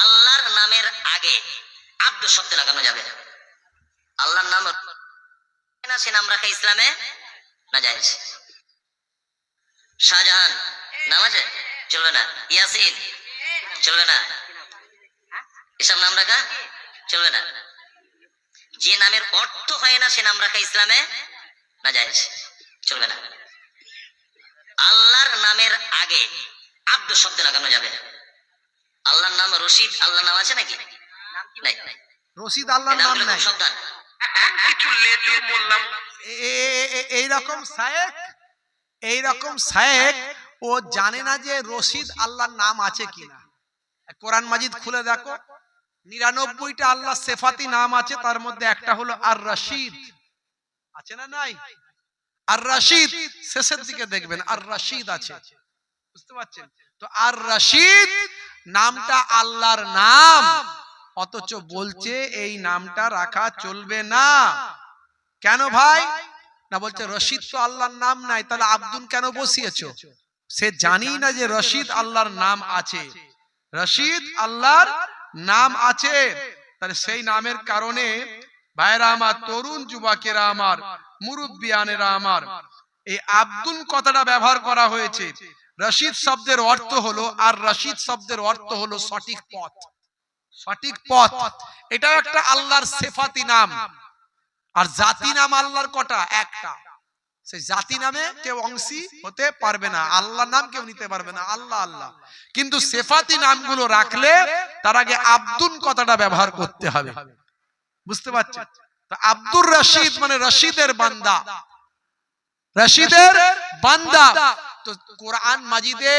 আল্লাহর নামের আগে আব্দু শব্দ লাগানো যাবে না। আল্লাহর নাম না, সে নাম রাখা ইসলামে না জায়েজ। শাহজাহান নাম আছে, চলবে না। ইয়াসিন চলবে না, এসব নাম রাখা চলবে না। যে নামের অর্থ হয় না সে নাম রাখা ইসলামে না জায়েজ, চলবে না। আল্লাহর নামের আগে আব্দু শব্দ লাগানো যাবে না। আল্লাহর নাম রশিদ, আল্লাহর নাম আছে নাকি? নাই। রশিদ আল্লাহর নাম নাই। সাবধান, কিছু লেজুর বললাম, এইরকম শায়েখ, এইরকম শায়েখ ও জানে না যে রশিদ আল্লাহর নাম আছে কিনা। কোরআন মাজিদ খুলে দেখো, 99টা আল্লাহ সিফাতি নাম আছে, তার মধ্যে একটা হলো আর রশিদ, আছে না নাই? আর রশিদ শেষের দিকে দেখবেন আর রশিদ আছে, বুঝতে পারছেন তো? আর রশিদ নামটা আল্লাহর নাম, অথচ বলছে এই নামটা রাখা চলবে না। কেন ভাই? না, বলছে রশিদ তো আল্লাহর নাম নাই, তাহলে আব্দুল কেন বসিয়েছো? সে জানি না যে রশিদ আল্লাহর নাম আছে, রশিদ আল্লাহর নাম আছে। তাহলে সেই নামের কারণে ভাইরা আমার, তরুণ যুবকেরা আমার, মুরব্বিয়ানেরা আমার, এই আব্দুল কথাটা ব্যবহার করা হয়েছে। রশিদ শব্দের অর্থ হলো, আর রশিদ শব্দের অর্থ হলো সঠিক পথ, সঠিক পথ। এটাও একটা আল্লাহর সিফাতি নাম। আর জাতি নাম আল্লাহর কটা? একটা। সেই জাতি নামে কেউ অংশী হতে পারবে না, আল্লাহ নাম কেউ নিতে পারবে না, আল্লাহ আল্লাহ। কিন্তু সিফাতি নামগুলো রাখলে তার আগে আব্দুল কথাটা ব্যবহার করতে হবে, বুঝতে পারছেন তো? আব্দুর রশিদ মানে রশিদের বান্দা, রশিদের বান্দা। তো কোরআন মাজিদে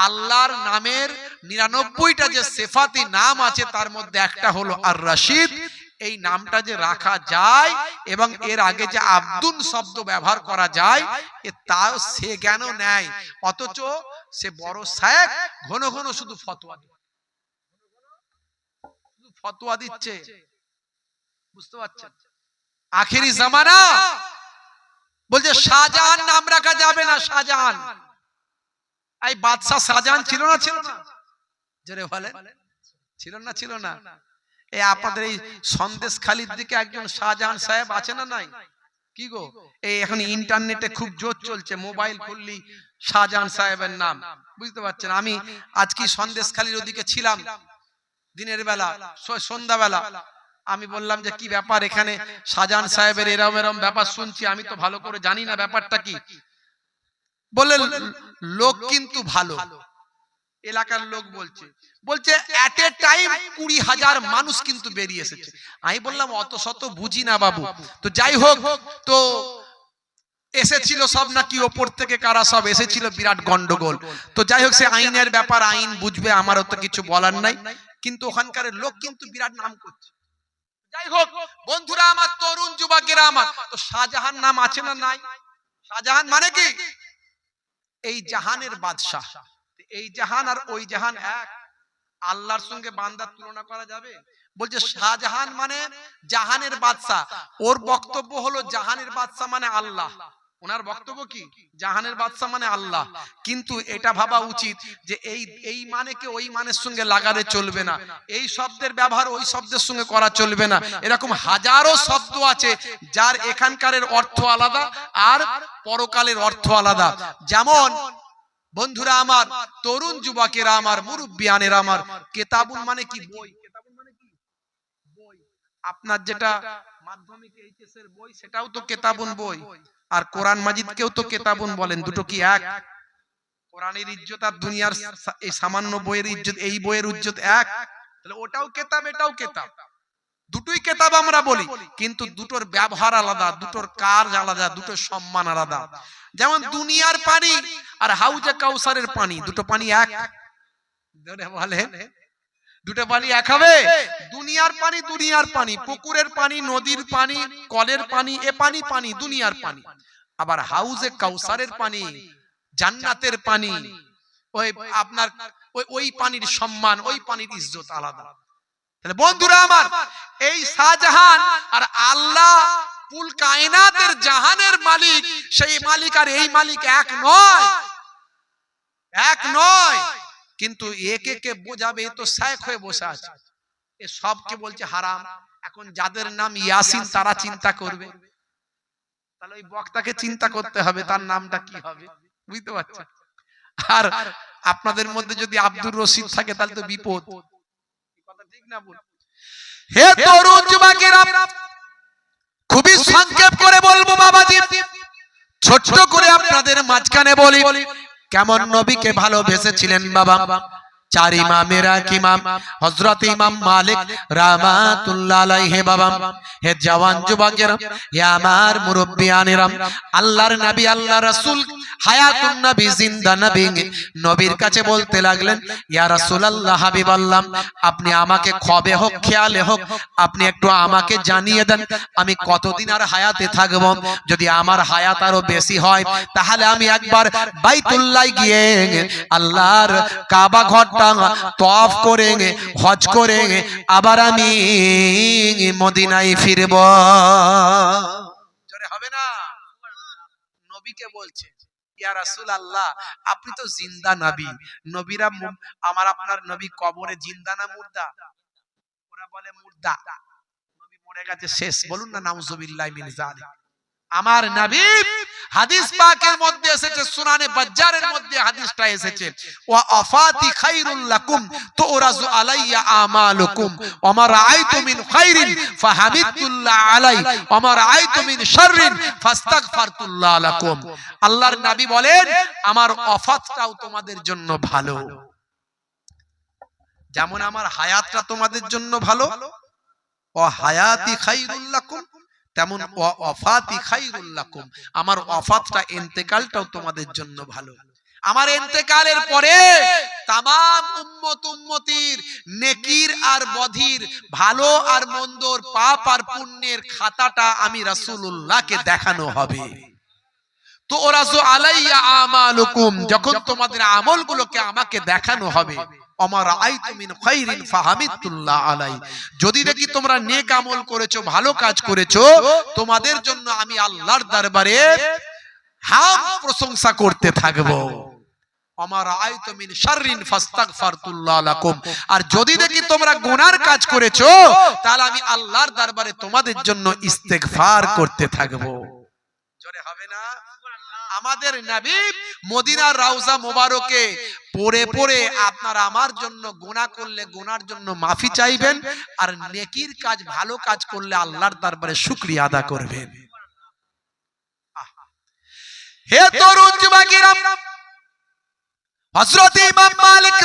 আল্লাহর নামের 99টা যে সিফাতি নাম আছে, তার মধ্যে একটা হলো আর রশিদ। এই নামটা যে রাখা যায় এবং এর আগে যে আব্দুল শব্দ ব্যবহার করা যায়, তাও সে জ্ঞান নেয়, অথচ সে বড় শায়েখ, ঘন ঘন শুধু ফতোয়া দিচ্ছে, ফতোয়া দিচ্ছে, বুঝতে পারছেন? আখেরি জামানা বলছে শাহজাহান নাম রাখা যাবে না। শাহজাহান, এই বাদশাহ শাহজাহান ছিল না? ছিল না? জোরে বলেন, ছিল না? ছিল না? এই আপনাদের এই সন্দেশখালির দিকে একজন শাহজাহান সাহেব আছে না নাই? কি গো, এই এখন ইন্টারনেটে খুব জোর চলছে, মোবাইল খুললি শাহজাহান সাহেবের নাম, বুঝতে পারছেন? আমি আজকে সন্দেশখালির ওদিকে ছিলাম দিনের বেলা, সন্ধ্যাবেলা। আমি বললাম যে কি ব্যাপার এখানে শাহজাহান সাহেবের এরম এরম ব্যাপার শুনছি, আমি তো ভালো করে জানি না ব্যাপারটা কি। বলে লোক কিন্তু ভালো, এলাকার লোক বলছে বলছে এট এ টাইম 20,000 মানুষ কিন্তু বেরিয়ে এসেছে। আমি বললাম অত শত বুঝি না বাবু, তো যাই হোক, তো এসেছিল সব নাকি ওপর থেকে কারা সব এসেছিল, বিরাট গন্ডগোল। তো যাই হোক, সে আইনের ব্যাপার, আইন বুঝবে, আমারও তো কিছু বলার নাই, কিন্তু ওখানকার লোক কিন্তু বিরাট নাম করছে। যাই হোক বন্ধুরা আমার, তরুণ যুবকেরা আমার, তো শাহজাহান নাম আছে না নাই? শাহজাহান মানে কি? এই জাহানের বাদশাহ। এই জাহান আর ওই জাহান এক? আল্লাহর সঙ্গে বান্দার তুলনা করা যাবে? বলছে শাহজাহান মানে জাহানের বাদশাহ। ওর বক্তব্য হলো জাহানের বাদশাহ মানে আল্লাহ। ওনার বক্তব্য কি? জাহানের বাদশাহ মানে আল্লাহ। কিন্তু এটা ভাবা উচিত যে এই মানেকে ওই মানের সঙ্গে লাগালে চলবে না, এই শব্দের ব্যবহার ওই শব্দের সঙ্গে করা চলবে না। এরকম হাজারো শব্দ আছে যার এখানকারের অর্থ আলাদা আর পরকালের অর্থ আলাদা। যেমন বন্ধুরা আমার, তরুণ যুবকেরা আমার, মুরব্বিয়ানেরা আমার, কেতাবুন মানে কি? বই। কেতাবুন মানে কি? বই। আপনার যেটা মাধ্যমিক এইচএস এর বই, সেটাও তো কেতাবুন বই। আর কোরআন মাজিদকেও তো কেতাবুন বলেন। দুটো কি এক? কোরআনের ইজ্জত আর দুনিয়ার এই সামান্য বইয়ের ইজ্জত, এই বইয়ের ইজ্জত এক? তাহলে ওটাও কেতাব, এটাও কেতাব। দুটোই কেতাব আমরা বলি, কিন্তু দুটোর ব্যবহার আলাদা, দুটোর কাজ আলাদা, দুটোর সম্মান আলাদা। যেমন দুনিয়ার পানি আর হাউজে কাউসারের পানি, দুটো পানি এক? বলেন দুটো পানি এক হবে? দুনিয়ার পানি দুনিয়ার পানি, পুকুরের পানি, নদীর পানি, কলের পানি, এ পানি পানি, দুনিয়ার পানি। আবার হাউজে কাউসারের পানি, জান্নাতের পানি, ওই আপনার ওই পানির সম্মান, ওই পানির ইজ্জত আলাদা। তাহলে বন্ধুরা আমার, এই শাহজাহান আর আল্লাহ কুল কায়নাতের জাহানের মালিক, সেই মালিক আর এই মালিক এক নয়, এক নয়। কিন্তু একে কে বোঝাবে? তো শেখ হয়ে বসে আছে, এ সবকে বলছে হারাম। এখন যাদের নাম ইয়াসিন তারা চিন্তা করবে, তাহলে ওই বক্তাকে চিন্তা করতে হবে তার নামটা কি হবে, বুঝতে পারছেন? আর আপনাদের মধ্যে যদি আব্দুর রশিদ থাকে তাহলে তো বিপদ। কথা ঠিক না বল? হে তরুণ যুবকেরা, খুবই সংক্ষেপ করে বলবো বাবাজি, ছোট্ট করে আপনাদের মাঝখানে বলি, কেমন নবীকে ভালোবেসেছিলেন বাবা। চার ইমামের এক ইমাম হযরত ইমাম মালিক রাহমাতুল্লাহ আলাইহি বাবা। হে জওয়ান যুবকেরা, হে আমার মুরব্বিয়ানেরা, আল্লাহর নবী, আল্লাহর রাসূল হায়াতুন নবী, জিন্দা নবী, নবীর কাছে বলতে লাগলেন, ইয়া রাসূলুল্লাহ, হাবিবাল্লাহ, আপনি আমাকে কবে হোক, খেয়ালে হোক, আপনি একটু আমাকে জানিয়ে দেন আমি কতদিন আর হায়াতে থাকব। যদি আমার হায়াত আরো বেশি হয় তাহলে আমি একবার বাইতুল্লাহ গিয়ে আল্লাহর কাবা ঘরটা তওয়াফ করে, হজ করে আবার আমি মদিনায় ফিরব। জোরে হবে না? নবীকে বলছে, ইয়া রাসূলুল্লাহ, আপনি তো জিন্দা নবী, নবীরা আমার আপনার নবী কবরে জিন্দা না মুর্দা? ওরা বলে মুর্দা, নবী মরে গেছে শেষ। বলুন না নাউজুবিল্লাহি মিন যালিক। আমার নবী, হাদিস পাকের মধ্যে এসেছে, সুনানে বাজ্জারের মধ্যে হাদিসটা এসেছে, ওয়া আফাতি খায়রুল লাকুম তুরাজু আলাইয়া আমালুকুম ওয়া মা রাআইতু মিন খায়রিন ফাহামিদুল্লাহ আলাই ওয়া মা রাআইতু মিন শাররিন ফাস্তাগফারতুল্লাহ লাকুম। আল্লাহর নবী বলেন, আমার ওয়াফাতটাও তোমাদের জন্য ভালো, যেমন আমার হায়াতটা তোমাদের জন্য ভালো, ও হায়াতি খায়রুল লাকুম, তেমন ওয়াফাতি খায়রুল লাকুম, আমার ওয়াফাতটা, ইন্তেকালটাও তোমাদের জন্য ভালো। আমার ইন্তেকালের পরে তামাম উম্মত উম্মতির নেকির আর বধির, ভালো আর মন্দর, পাপ আর পুণ্যের খাতাটা আমি রাসূলুল্লাহকে দেখানো হবে। তো ওরাজু আলাইয়া আমালুকুম, যখন তোমাদের আমলগুলোকে আমাকে দেখানো হবে, আমার আইতু মিন খায়রিন ফাহামিদুল্লাহ আলাই, যদি দেখি তোমরা নেক আমল করেছো, ভালো কাজ করেছো, তোমাদের জন্য আমি আল্লাহর দরবারে হাম প্রশংসা করতে থাকবো। আমার আইতু মিন শাররিন ফাস্তাগফারতুল্লাহ লাকুম, আর যদি দেখি তোমরা গুনার কাজ করেছো, তাহলে আমি আল্লাহর দরবারে তোমাদের জন্য ইস্তেগফার করতে থাকবো। জোরে হবে না? আমাদের নবী মদিনার রওজা মোবারকে পড়ে পড়ে আপনারা আমার জন্য গুনাহ করলে গুনার জন্য মাফি চাইবেন, আর নেকির কাজ, ভালো কাজ করলে আল্লাহর দরবারে শুকরিয়া আদা করবেন। হে তরুণ যুবকেরা, হযরত ইমাম মালিক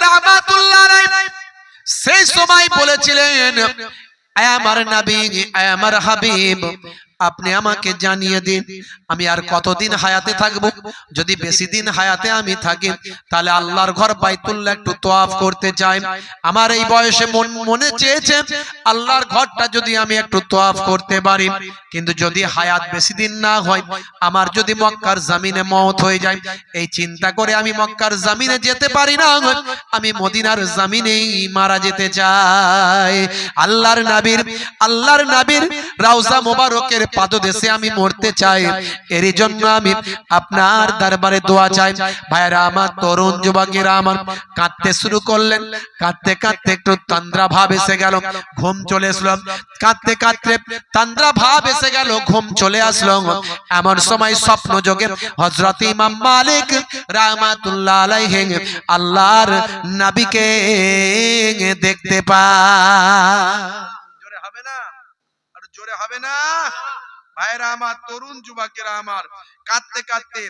সময় বলেছিলেন, আয় আমার নবী, আয় আমার হাবিব, আপনি আমাকে জানিয়ে দিন আমি আর কতদিন হায়াতে থাকব। যদি বেশি দিন হায়াতে আমি থাকি তাহলে আল্লাহর ঘর বাইতুল্লাহ একটু তওয়াফ করতে চাই। আমার এই বয়সে মনে চেয়েছে আল্লাহর ঘরটা যদি আমি একটু তওয়াফ করতে পারি, কিন্তু যদি হায়াত বেশি দিন না হয়, আমার যদি মক্কার জমিনে মওত হয়ে যায়, এই চিন্তা করে আমি মক্কার জমিনে যেতে পারি না, আমি মদিনার জমিনেই মারা যেতে চাই। আল্লাহর নবীর রওজা মোবারকের পাদদেশে আমি মরতে চাই। এরই জন্য আমি আপনার দরবারে দোয়া চাই। ভাইরা আমার, তরুণ যুবকেরা আমার কাঁদতে শুরু করলেন। কাঁদতে কাঁদতে একটু তন্দ্রা ভাব এসে গেল, ঘুম চলে আসলো। কাঁদতে কাঁদতে তন্দ্রা ভাব এসে গেল, ঘুম চলে আসলো। এমন সময় স্বপ্ন যোগে হযরত ইমাম মালিক রাহমাতুল্লাহ আলাইহি আল্লাহর নবীকে দেখতে পায়। জোরে হবে না? আর জোরে হবে না? ভাইরা আমার, তরুণ যুবকেরা আমার কাঁদতে কাঁদতে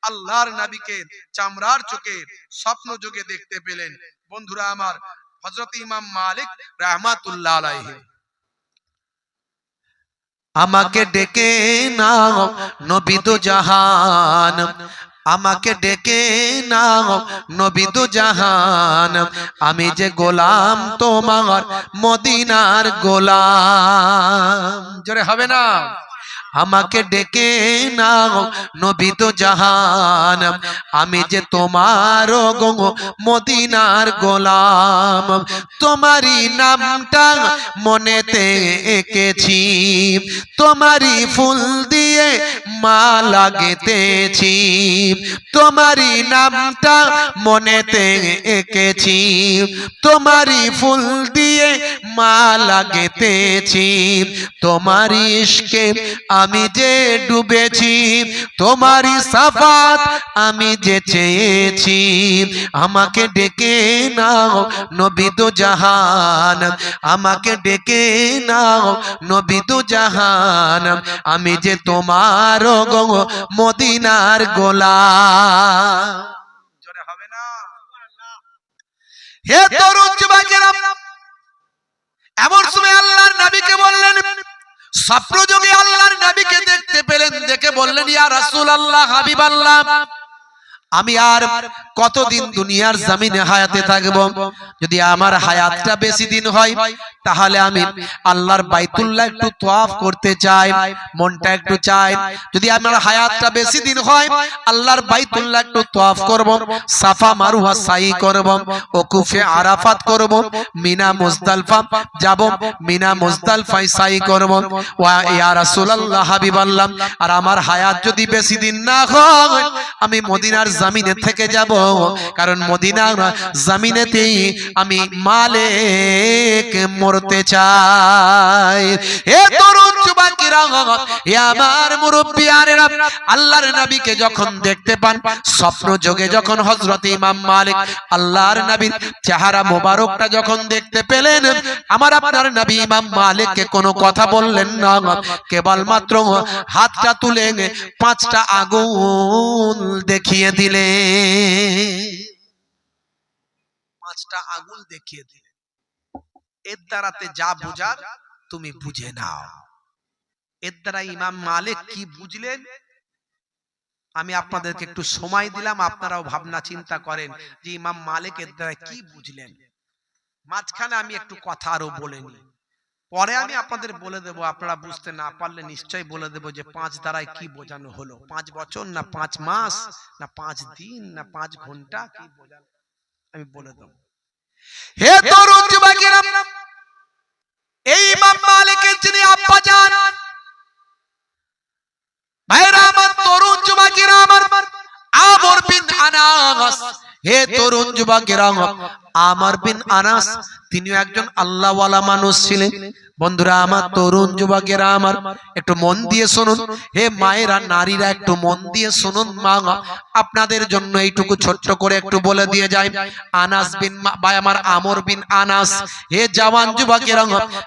আল্লাহর নবীকে চামড়ার চোখে স্বপ্ন যোগে দেখতে পেলেন। বন্ধুরা আমার, হযরত ইমাম মালিক রাহমাতুল্লাহ আলাইহি আমাকে ডেকে নাও নবী দো জাহান, আমাকে ডেকে নাও নবী দো জাহান, আমি যে গোলাম তোমার মদিনার গোলাম। জোরে হবে না? আমাকে ডেকে নাও নবী দো জাহান, আমি যে তোমার গো মদিনার গোলাম। তোমারই নামটা মনেতে এঁকেছি, তোমারই ফুল দিয়ে মালা গেঁথেছি, তোমারই নামটা মনেতে এঁকেছি, তোমারই ফুল দিয়ে মালা গেঁথেছি, তোমারই ইশকে আমি যে ডুবেছি, তোমারই সাফাত আমি যে চেয়েছি। আমাকে ডেকে নাও নবী দো জাহান, আমাকে ডেকে নাও নবী দো জাহান, আমি যে তোমার গো মদিনার গোলাম। জোরে হবে না? হে তরুণ যুবকেরা, এমন সময় আল্লাহর নবীকে বললেন, স্বপ্ন যোগে আল্লাহর নবীকে দেখতে পেলেন, দেখে বললেন, ইয়া রাসূলুল্লাহ, হাবিবাল্লাহ, আমি আর কতদিন দুনিয়ার জমিনে হায়াতে থাকব? যদি আমার হায়াতটা বেশি দিন হয় তাহলে আমি আল্লাহর বাইতুল্লাহ একটু তওয়াফ করতে চাই, মনটা একটু চাই। যদি আমার হায়াতটা বেশি দিন হয়, আল্লাহর বাইতুল্লাহ একটু তওয়াফ করব, সাফা মারওয়া সাই করব, ওকুফে আরাফাত করব, মিনা মুজদালিফা যাব, মিনা মুজদালিফায় সাই করব। ওয়া ইয়া রাসূলুল্লাহ, হাবিবাল্লাহ, আর আমার হায়াত যদি বেশি দিন না হয়, আমি মদিনার জমিনে থেকে যাব, কারণ মদিনার জমিনেতেই আমি মালিক মরতে চাই। হে তরুণ যুবকেরা, হে আমার মুরব্বিয়ানেরা, আল্লাহর নবীকে যখন দেখতে পান, স্বপ্ন যোগে যখন হযরত ইমাম মালিক আল্লাহর নবীর চেহারা মোবারকটা যখন দেখতে পেলেন, আমার আপনার নবী ইমাম মালিককে কোনো কথা বললেন না, কেবলমাত্র হাতটা তুলে 5টা আগুন দেখিয়ে দিলেন। 5টা আগুন দেখিয়ে দিলেন। এর দ্বারাতে যা বুঝার তুমি বুঝে নাও। এর দ্বারা ইমাম মালিক কি বুঝলেন, আমি আপনাদেরকে একটু সময় দিলাম, আপনারাও ভাবনা চিন্তা করেন যে ইমাম মালিক এর দ্বারা কি বুঝলেন। মাঝখানে আমি একটু কথা আরো বলে নি, পরে আমি আপনাদের বলে দেব। আপনারা বুঝতে না পারলে নিশ্চয়ই বলে দেব যে 5 দ্বারায় কি বোঝানো হলো। 5 বছর না 5 মাস না 5 দিন না 5 ঘন্টা কি বোঝানো, আমি বলে দেব। হে তরুণ যুবকেরা, এই ইমাম মালিকের যিনি আব্বা জান, ভাইরা আমার, তরুণ যুবকেরা আমার, আমর বিন আনাস, হে তরুণ যুবকেরা, আমর বিন আনাস তিনিও একজন আল্লাহওয়ালা মানুষ ছিলেন। বন্ধুরা আমার, তরুণ যুবকেরা আমার, একটু মন দিয়ে শুনুন। হে মায়েরা, নারীরা, একটু মন দিয়ে শুনুন। মা, আপনাদের জন্য এইটুকু ছোট্ট করে একটু বলে দিয়ে যাই। আনাস বিন আমার আমর বিন আনাস, হে জওয়ান যুবকেরা,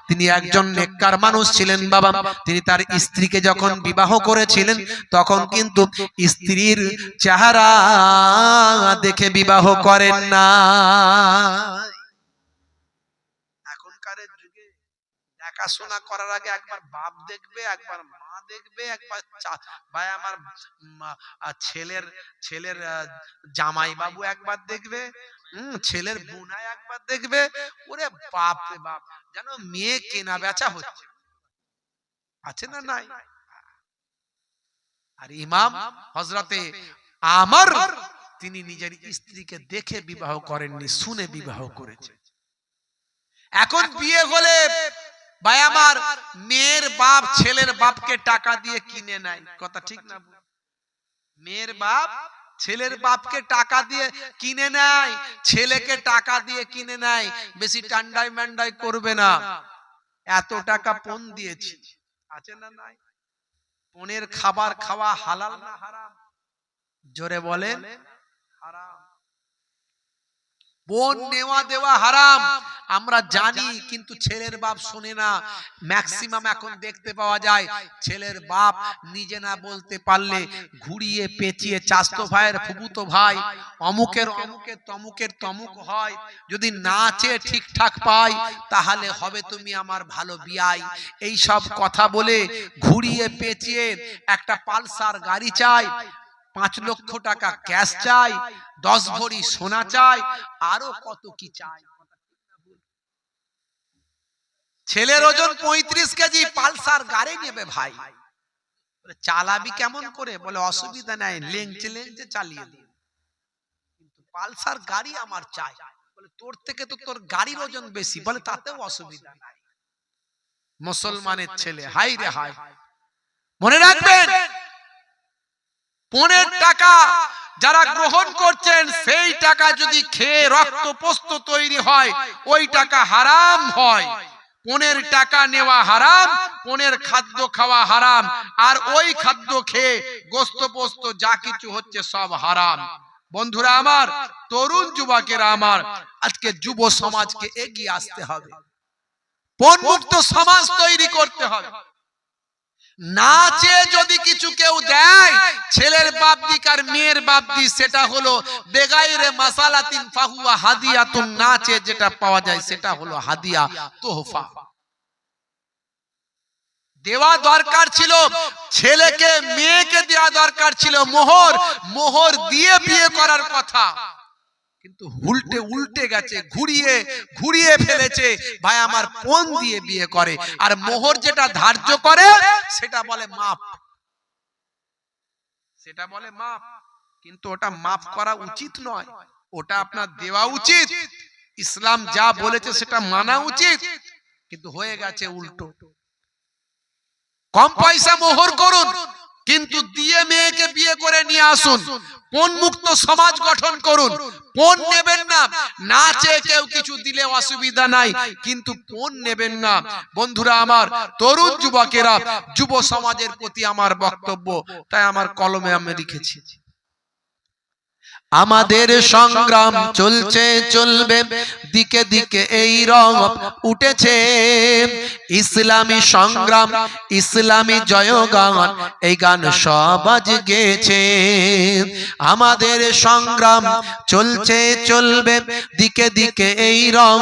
তিনি একজন নেককার মানুষ ছিলেন বাবা। তিনি তার স্ত্রীকে যখন বিবাহ করেছিলেন, তখন কিন্তু স্ত্রীর চেহারা দেখে বিবাহ করেন না। দেখাশোনা করার আগে একবার বাপ দেখবে, একবার মা দেখবে, একবার ভাই আমার ছেলের ছেলের জামাই বাবু একবার দেখবে, ছেলের বোনাই একবার দেখবে। ওরে বাপ রে বাপ, যেন মেয়ে কেনা বেচা হচ্ছে, আছে না নাই? আর ইমাম হযরতে আমর তিনি নিজের স্ত্রীকে দেখে বিবাহ করেননি, শুনে বিবাহ করেছে। এখন বিয়ে হলে ভাই আমার মেয়ের বাপ ছেলের বাপকে টাকা দিয়ে কিনে নেয়, কথা ঠিক না? মেয়ের বাপ ছেলের বাপকে টাকা দিয়ে কিনে নেয়, ছেলেকে টাকা দিয়ে কিনে নেয়। বেশি টান্ডাই ম্যান্ডাই করবে না, এত টাকা পণ দিয়েছি, আছে না নাই? পণের খাবার খাওয়া হালাল না হারাম? জোরে বলেন হারাম। পণ নেওয়া দেওয়া হারাম আমরা জানি, কিন্তু ছেলের বাপ শোনে না। ম্যাক্সিমাম এখন দেখতে পাওয়া যায় ছেলের বাপ নিজে না বলতে পারলে ঘুরিয়ে পেঁচিয়ে চাচতো ভাইয়ের ফুফুতো ভাই অমুকের অমুকের তমুকের তমুক হয়, যদি নাচে ঠিকঠাক পাই তাহলে হবে তুমি আমার ভালো বিয়াই, এই সব কথা বলে ঘুরিয়ে পেঁচিয়ে একটা পালসার গাড়ি চাই, 5 লক্ষ টাকা ক্যাশ চাই, 10 ভরি সোনা চাই, আরো কত কি চাই। ছেলের ওজন 35 কেজি, পালসার গাড়ি নেবে ভাই, চালাবি কেমন করে? বলে অসুবিধা নাই, লেংচে লেংচে চালিয়ে দিন, কিন্তু পালসার গাড়ি আমার চাই। বলে তোর থেকে তো তোর গাড়ির ওজন বেশি, বলে তাতেও অসুবিধা নাই। মুসলমানের ছেলে, হাই রে হাই। মনে রাখবেন, পণের টাকা যারা গ্রহণ করছেন সেই টাকা যদি খেয়ে রক্ত পোস্ত তৈরি হয়, ওই টাকা হারাম হয়। পণের টাকা নেওয়া হারাম, পণের খাদ্য খাওয়া হারাম, আর ওই খাদ্য খেয়ে গোস্ত পোস্ত যা কিছু হচ্ছে সব হারাম। বন্ধুরা আমার, তরুণ যুবকেরা আমার, আজকে যুব সমাজকে এগিয়ে আসতে হবে, পণ মুক্ত সমাজ তৈরি করতে হবে। না চেয়ে যদি কিছু কেউ দেয়, ছেলের বাপ দিক আর মেয়ের বাপ দিক, সেটা হলো বেগাইরে মাসালাতিন ফাহুয়া হাদিয়াতুন, না চেয়ে যেটা পাওয়া যায় সেটা হলো হাদিয়া, তোহফা। দেওয়া দরকার ছিল ছেলেকে, মেয়েকে দেওয়া দরকার ছিল মোহর, মোহর দিয়ে বিয়ে করার কথা, কিন্তু উল্টে গেছে, ঘুরিয়ে ফেলেছে ভাই আমার, পণ দিয়ে বিয়ে করে, আর মোহর যেটা ধার্য করে সেটা বলে মাপ, সেটা বলে মাপ, কিন্তু ওটা মাপ করা উচিত নয়, ওটা আপনার দেওয়া উচিত। ইসলাম যা বলেছে সেটা মানা উচিত, কিন্তু হয়ে গেছে উল্টো। কম পয়সা মোহর করুন, কিন্তু দিয়ে মেয়েকে বিয়ে করে নিয়ে আসুন। পণ মুক্ত সমাজ গঠন করুন। পণ নেবেন না, না চেয়ে কেউ কিছু দিলে অসুবিধা নাই, কিন্তু পণ নেবেন না। বন্ধুরা আমার, তরুণ যুবকেরা, যুব সমাজের প্রতি আমার বক্তব্য, তাই আমার কলমে আমি লিখেছি, আমাদের সংগ্রাম চলছে চলবে, দিকে দিকে এই রং উঠেছে, ইসলামী সংগ্রাম ইসলামী জয়গান, এই গান সব আজ গেয়েছে। আমাদের সংগ্রাম চলছে চলবে, দিকে দিকে এই রং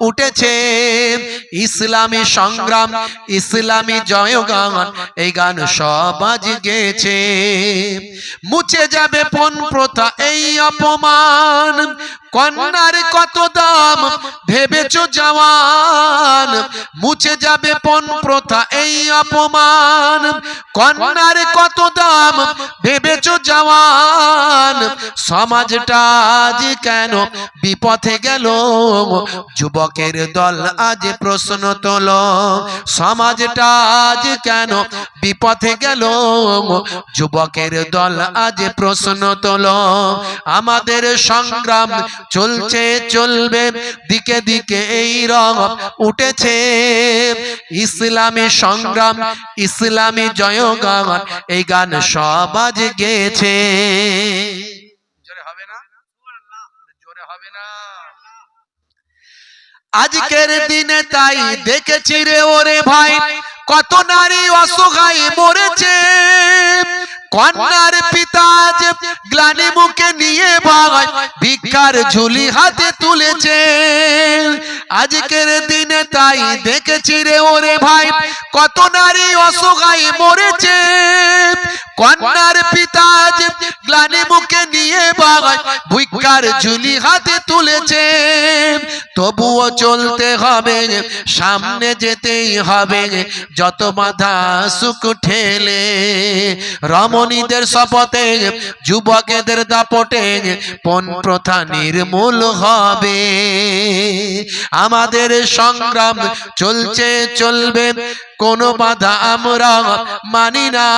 উঠেছে, ইসলামী সংগ্রাম ইসলামী জয়গান, এই গান সব আজ গেয়েছে। মুছে যাবে পণ প্রথা এই অপমান, কন্যার কত দাম ভেবেছো জওয়ান, মুছে যাবে পণ প্রথা এই অপমান, কন্যার কত দাম ভেবেছো জওয়ান, সমাজটা আজ কেন বিপথে গেল, যুবকের দল আজ প্রশ্ন তোলো, সমাজটা আজ কেন বিপথে গেল, যুবকের দল আজ প্রশ্ন তোলো। আমাদের সংগ্রাম চলছে চলবে, দিকে দিকে এই রং উঠেছে, ইসলামী সংগ্রাম ইসলামী জয়গান, এই গান সব আজ গেয়েছে। জোরে হবে না? জোরে হবে না? আজকের দিনে তাই দেখেছি রে ওরে ভাই, কত নারী অসহায় মরেছে, কন্যার পিতা যে গ্লানি মুখে নিয়ে ভাই ভিক্ষার ঝুলি হাতে তুলেছে, আজকের দিনে তাই দেখেছি রে ওরে ভাই, কত নারী অসহায় মরেছে, কন্যার পিতা যে গ্লানি মুখে নিয়ে বাগায় ভিক্ষার ঝুলি হাতে তুলেছে। তবুও চলতে হবে, সামনে যেতেই হবে, যত বাধা সুখ ঠেলে। রমণীদের শপথে, যুবকেদের দাপটে পণ প্রথা নির্মূল হবে। আমাদের সংগ্রাম চলছে চলবে, কোনো বাধা আমরা মানি না।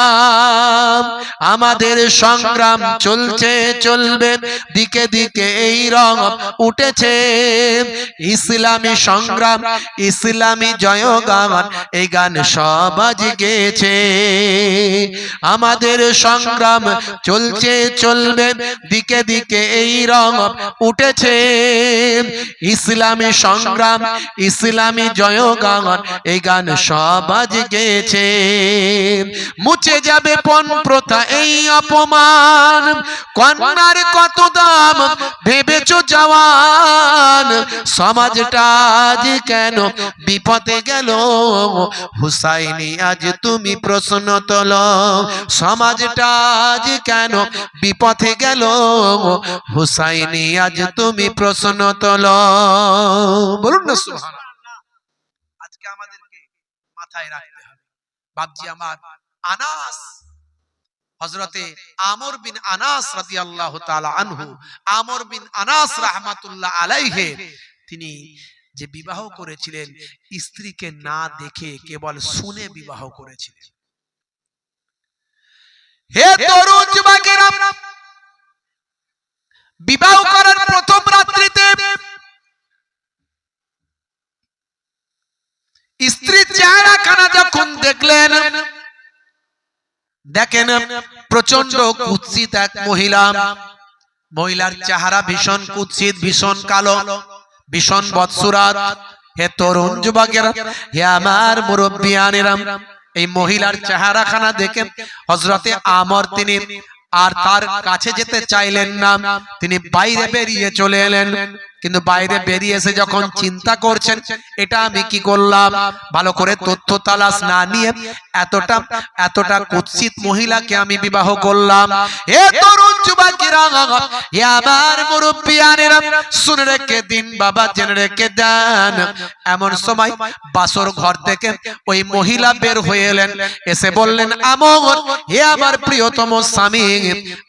আমাদের সংগ্রাম চলছে চলবে, দিকে দিকে এই রং উঠেছে। ইসলামী সংগ্রাম, ইসলামী জয়গান, এই গান সবাজ গেয়েছে। আমাদের সংগ্রাম চলছে চলবে, দিকে দিকে এই রং উঠেছে। ইসলামী সংগ্রাম, ইসলামী জয়গান, এই গান সবাজ গেয়েছে। মুছে যাবে পণ প্রথা এই অপমান, কন্যার কত দাম ভেবেছো জওয়ান। সমাজটা আজ কেন বিপদে গেল, হুসাইনি আজ তুমি প্রশ্ন তোলো। সমাজটা আজ কেন বিপথে গেল, হুসাইনি আজ তুমি প্রশ্ন তোলো। বলুন না সুবহানাল্লাহ। আজকে আমাদেরকে মাথায় রাখতে হবে। বাপজি আমার আনাস, হযরতে আমর বিন আনাস রাদিয়াল্লাহু তাআলা আনহু, আমর বিন আনাস রাহমাতুল্লাহ আলাইহি, তিনি যে বিবাহ করেছিলেন, স্ত্রীকে না দেখে কেবল শুনে বিবাহ করেছিলেন। হে তরুণ যুবকেরা, বিবাহ করার প্রথম রাত্রিতে স্ত্রীর চেহারাখানা যখন দেখলেন, দেখেন প্রচন্ড কুৎসিত এক মহিলা। মহিলার চেহারা ভীষণ কুৎসিত, ভীষণ কালো, ভীষণ বৎসুরাত। হে তরুণ যুবকেরা, হে আমার মুরব্বিয়ানেরা, এই মহিলার চেহারাখানা দেখে হযরতে আমর তিনি আর তার কাছে যেতে চাইলেন না, তিনি বাইরে বেরিয়ে চলে এলেন। কিন্তু বাইরে বেরিয়ে এসে যখন চিন্তা করছেন, এটা আমি কি করলাম, ভালো করে তথ্য তালাশ না নিয়ে এতটা কুৎসিত মহিলাকে আমি বিবাহ করলাম। হে তরুণ যুবকেরা, হে আমার মুরব্বিয়ানেরা, শুনে রেখে দিন বাবা, জেনে রেখে দেন। এমন সময় বাসর ঘর থেকে ওই মহিলা বের হয়ে এলেন, এসে বললেন, আমর, হে আমার প্রিয়তম স্বামী,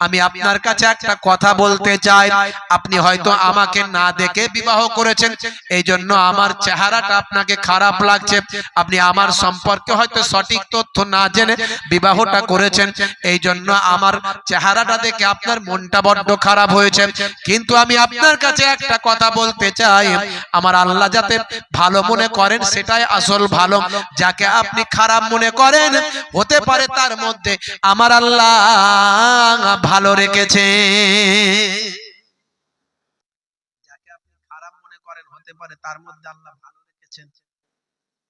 আমি আপনার কাছে একটা কথা বলতে চাই। আপনি হয়তো আমাকে না দেখে বিবাহ করেছেন, এই জন্য আমার চেহারাটা আপনাকে খারাপ লাগছে। আপনি আমার সম্পর্কে হয়তো সঠিক তথ্য না জেনে বিবাহটা করেছেন, এই জন্য আমার চেহারাটা দেখে আপনার মনটা বড্ড খারাপ হয়েছে। কিন্তু আমি আপনার কাছে একটা কথা বলতে চাই, আমার আল্লাহ যাতে ভালো মনে করেন সেটাই আসল ভালো। যাকে আপনি খারাপ মনে করেন, হতে পারে তার মধ্যে আমার আল্লাহ ভালো রেখেছে। যাকে আপনি খারাপ মনে করেন, হতে পারে তার মধ্যে আল্লাহ ভালো রেখেছেন।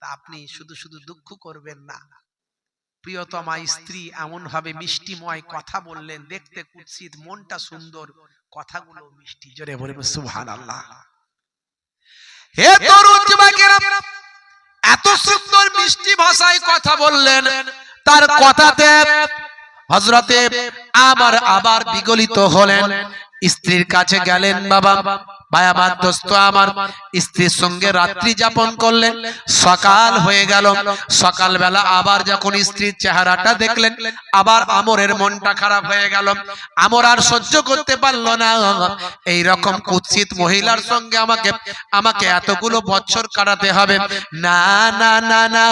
তা আপনি শুধু শুধু দুঃখ করবেন না। প্রিয়তমা স্ত্রী এমন ভাবে মিষ্টিময় কথা বললেন, দেখতে কুৎসিত, মনটা সুন্দর, কথাগুলো মিষ্টি। জোরে বলবেন সুবহানাল্লাহ। হে তরুণ যুবকেরা, এত সুন্দর মিষ্টি ভাষায় কথা বললেন, তার কথাতে হযরতে আমার আবার বিগলিত হলেন। স্ত্রীর কাছে গেলেন, বাবা ভাই আমার, দোস্ত আমার, স্ত্রীর সঙ্গে রাত্রি যাপন করলেন। সকাল হয়ে গেল। সকালবেলা আবার যখন স্ত্রীর চেহারাটা দেখলেন, আবার আমরের মনটা খারাপ হয়ে গেল। আমর আর সহ্য করতে পারলো না, এই রকম কুৎসিত মহিলার সঙ্গে আমাকে এতগুলো বছর কাটাতে হবে না। না না না,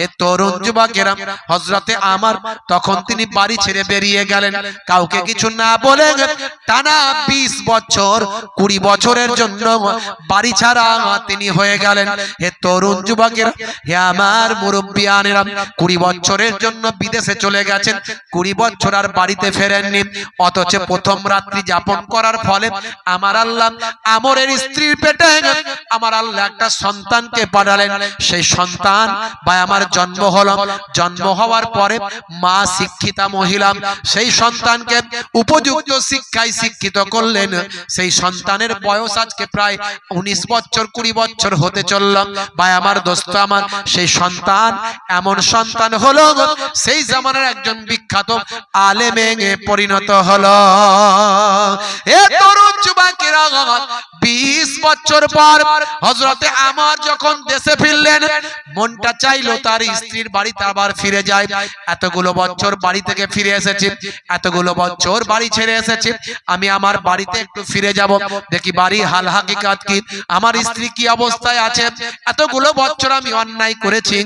এ তরুণ যুবকেরা, হযরতে আমার তখন তিনি বাড়ি ছেড়ে বেরিয়ে গেলেন, কাউকে কিছু না বলে। টানা 20 বছর, 20 বছরের জন্য বাড়ি ছাড়া তিনি হয়ে গেলেন। হে তরুণ যুবকেরা, হে আমার মুরব্বিয়ানেরা, 20 বছরের জন্য বিদেশে চলে গেছেন, 20 বছর আর বাড়িতে ফেরেননি। অথচ প্রথম রাত্রি যাপন করার ফলে আমার আল্লাহ আমরের স্ত্রীর পেটে আমার আল্লাহ একটা সন্তানকে পাঠালেন। সেই সন্তান বা আমার জন্ম হলো। জন্ম হওয়ার পরে মা শিক্ষিতা মহিলা, সেই সন্তানকে উপযুক্ত শিক্ষায় শিক্ষিত করলেন। সেই সন্তানের বয়স আজকে প্রায় 19 বছর 20 বছর হতে চলল। ভাই আমার, দোস্ত আমার, সেই সন্তান এমন সন্তান হলো সেই জামানার একজন বিখ্যাত আলেমে পরিণত হলো। এ তরুণ যুবকেরা 20 বছর পর হযরতে আমর যখন দেশে ফিরলেন, মনটা চাইলো তার স্ত্রীর বাড়িতে আবার ফিরে যায়। এতগুলো বছর বাড়ি থেকে ফিরে এসেছি, এতগুলো বছর বাড়ি ছেড়ে এসেছি, আমি আমার বাড়িতে একটু ফিরে যাব, দেখি বাড়ি হাল হাকিকাত কি, আমার স্ত্রী কি অবস্থায় আছে। এতগুলো বছর আমি অন্যায় করেছি,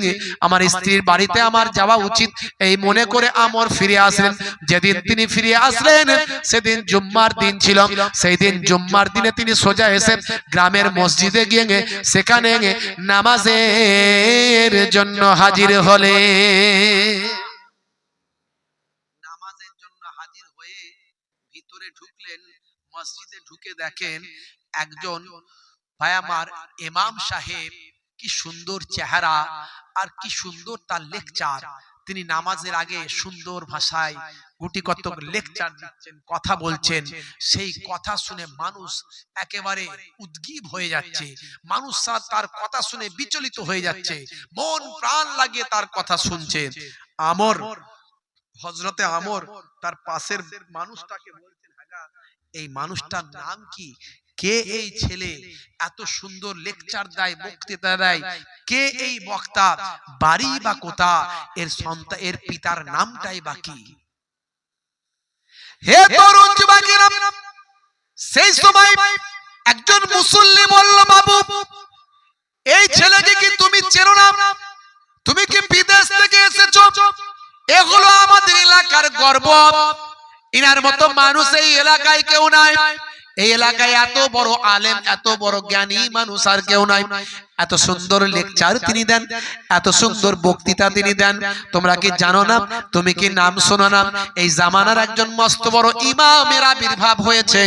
আমার স্ত্রীর বাড়িতে আমার যাওয়া উচিত, এই মনে করে আমর ফিরে আসলেন। যেদিন তিনি ফিরে আসলেন সেদিন জুম্মার দিন ছিল। সেই দিন জুম্মার দিনে তিনি সোজা এসে গ্রামের মসজিদে গিয়ে সেখানে নামাজের জন্য হাজির হলে। নামাজের জন্য হাজির হয়ে ভিতরে ঢুকলেন। মসজিদে ঢুকে দেখেন একজন ভাই আমার ইমাম সাহেব, কি সুন্দর চেহারা আর কি সুন্দর তার লেকচার। তিনি নামাজের আগে সুন্দর ভাষায় গুটি কতক লেকচার দিচ্ছেন, কথা বলছেন। সেই কথা শুনে মানুষ একেবারে উদ্গ্রীব হয়ে যাচ্ছে, মানুষ তার কথা শুনে বিচলিত হয়ে যাচ্ছে, মন প্রাণ লাগিয়ে তার কথা শুনছে। আমর, হযরতে আমর তার পাশের মানুষটাকে বলছেন, হাগা এই মানুষটার নাম কি? কে এই ছেলে এত সুন্দর লেকচার দেয়, বক্তৃতা দেয়? কে এই বক্তা? বাড়ি বা কোথা? এর সন্তান, এর পিতার নামটাই বা কি? হে তরুণ যুবকেরা, সেই সময় একজন মুসল্লি বলল, বাবু এই ছেলেকে কি তুমি চেনো না? তুমি কি বিদেশ থেকে এসেছো? এ হলো আমাদের এলাকার গর্ব, ইনার মতো মানুষ এই এলাকায় কেউ নাই। এই এলাকায় এত বড় আলেম, এত বড় জ্ঞানী মানুষ আর কেউ নাই। এত সুন্দর লেকচার তিনি দেন, এত সুন্দর বক্তৃতা তিনি দেন। তোমরা কি জানো না? তুমি কি নাম শোনো না? এই জামানার একজন মস্ত বড় ইমামের আবির্ভাব হয়েছে।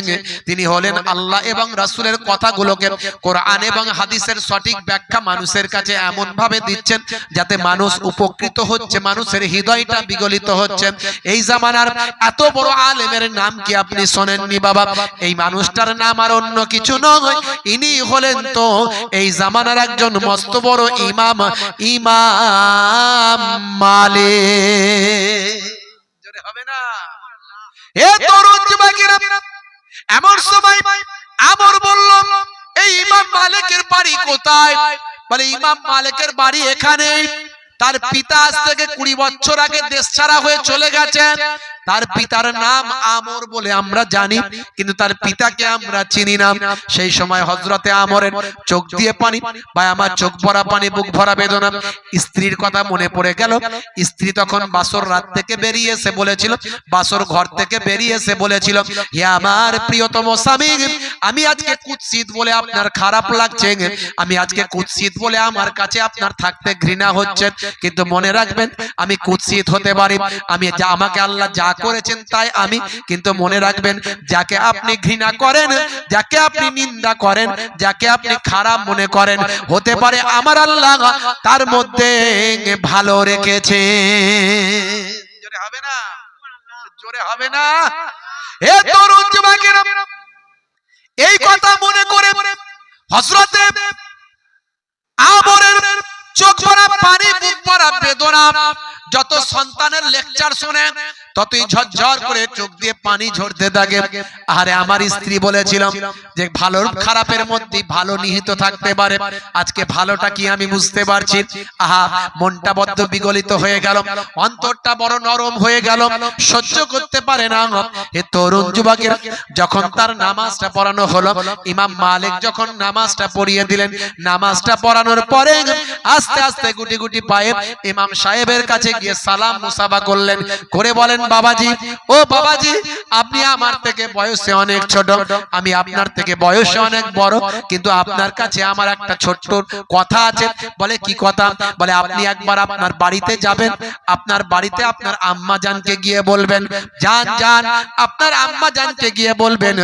তিনি হলেন আল্লাহ এবং রাসূলের কথাগুলোকে কোরআন এবং হাদিসের সঠিক ব্যাখ্যা মানুষের কাছে এমন ভাবে দিচ্ছেন যাতে মানুষ উপকৃত হচ্ছে, মানুষের হৃদয়টা বিগলিত হচ্ছে। এই জামানার এত বড় আলেমের নাম কি আপনি শোনেননি বাবা? এই মানুষটার নাম আর অন্য কিছু নয়, ইনি হলেন তো এই জামানার একজন মস্ত বড় ইমাম, ইমাম মালিক। জোরে হবে না? এ তরুণ যুবকেরা, এমন সময় আমর বলল, এই ইমাম মালিকের বাড়ি কোথায়? বলে ইমাম মালিকের বাড়ি এখানে। তার পিতা আজ থেকে 20 বছর আগে দেশ ছাড়া হয়ে চলে গেছে। তার পিতার নাম আমর বলে আমরা জানি, কিন্তু তার পিতাকে আমরা চিনি না। সেই সময় হযরতে আমরের চোখ দিয়ে পানি, ভাই আমার চোখ ভরা পানি, বুক ভরা বেদনা। স্ত্রীর কথা মনে পড়ে গেল। স্ত্রী তখন বাসর রাত থেকে বেরিয়ে এসে বলেছিল, বাসর ঘর থেকে বেরিয়ে এসে বলেছিল, হে আমার প্রিয়তম স্বামী, আমি আজকে কুৎসিত বলে আপনার খারাপ লাগছে, আমি আজকে কুৎসিত বলে আমার কাছে আপনার থাকতে ঘৃণা হচ্ছে, কিন্তু মনে রাখবেন আমি কুৎসিত হতে পারি, আমি যা আমাকে আল্লাহ যা করেছেন তাই আমি, কিন্তু মনে রাখবেন যাকে আপনি ঘৃণা করেন, যাকে আপনি নিন্দা করেন, যাকে আপনি খারাপ মনে করেন, হতে পারে আমার আল্লাহ তার মধ্যে ভালো রেখেছে। জোরে হবে না? জোরে হবে না? এ তরুণ যুবকেরা, এই কথা মনে করে হযরতে আমরের চোখ ভরা পানি, বুক ভরা বেদনা। যত সন্তানের লেকচার শুনে ততই ঝরঝর করে চোখ দিয়ে পানি ঝরতে থাকে। আরে আমার স্ত্রী বলেছিল যে ভালোর খারাপের মধ্যে ভালো নিহিত থাকতে পারে, আজকে ভালোটা কি আমি বুঝতে পারছি। আহা, মনটা বদ্ধ বিগলিত হয়ে গেল, অন্তরটা বড় নরম হয়ে গেল, সহ্য করতে পারে না। এ তরুণ যুবকের যখন তার নামাজটা পড়ানো হলো, ইমাম মালিক যখন নামাজটা পড়িয়ে দিলেন, নামাজটা পড়ানোর পরে আস্তে আস্তে গুটি গুটি পায়ে ইমাম সাহেবের কাছে গিয়ে সালাম মুসাফা করলেন, করে বলেন, বাবাজি, ও বাবাজি, আপনি আমার থেকে বয়সে অনেক ছোট, আমি আপনার থেকে বয়সে অনেক বড়, কিন্তু আপনার কাছে আমার একটা ছোট্ট কথা আছে। বলে কি কথা? বলে আপনি একবার আপনার বাড়িতে যাবেন, আপনার বাড়িতে আপনার আম্মা জানকে গিয়ে বলবেন, জান জান, আপনার আম্মা জানকে গিয়ে বলবেন,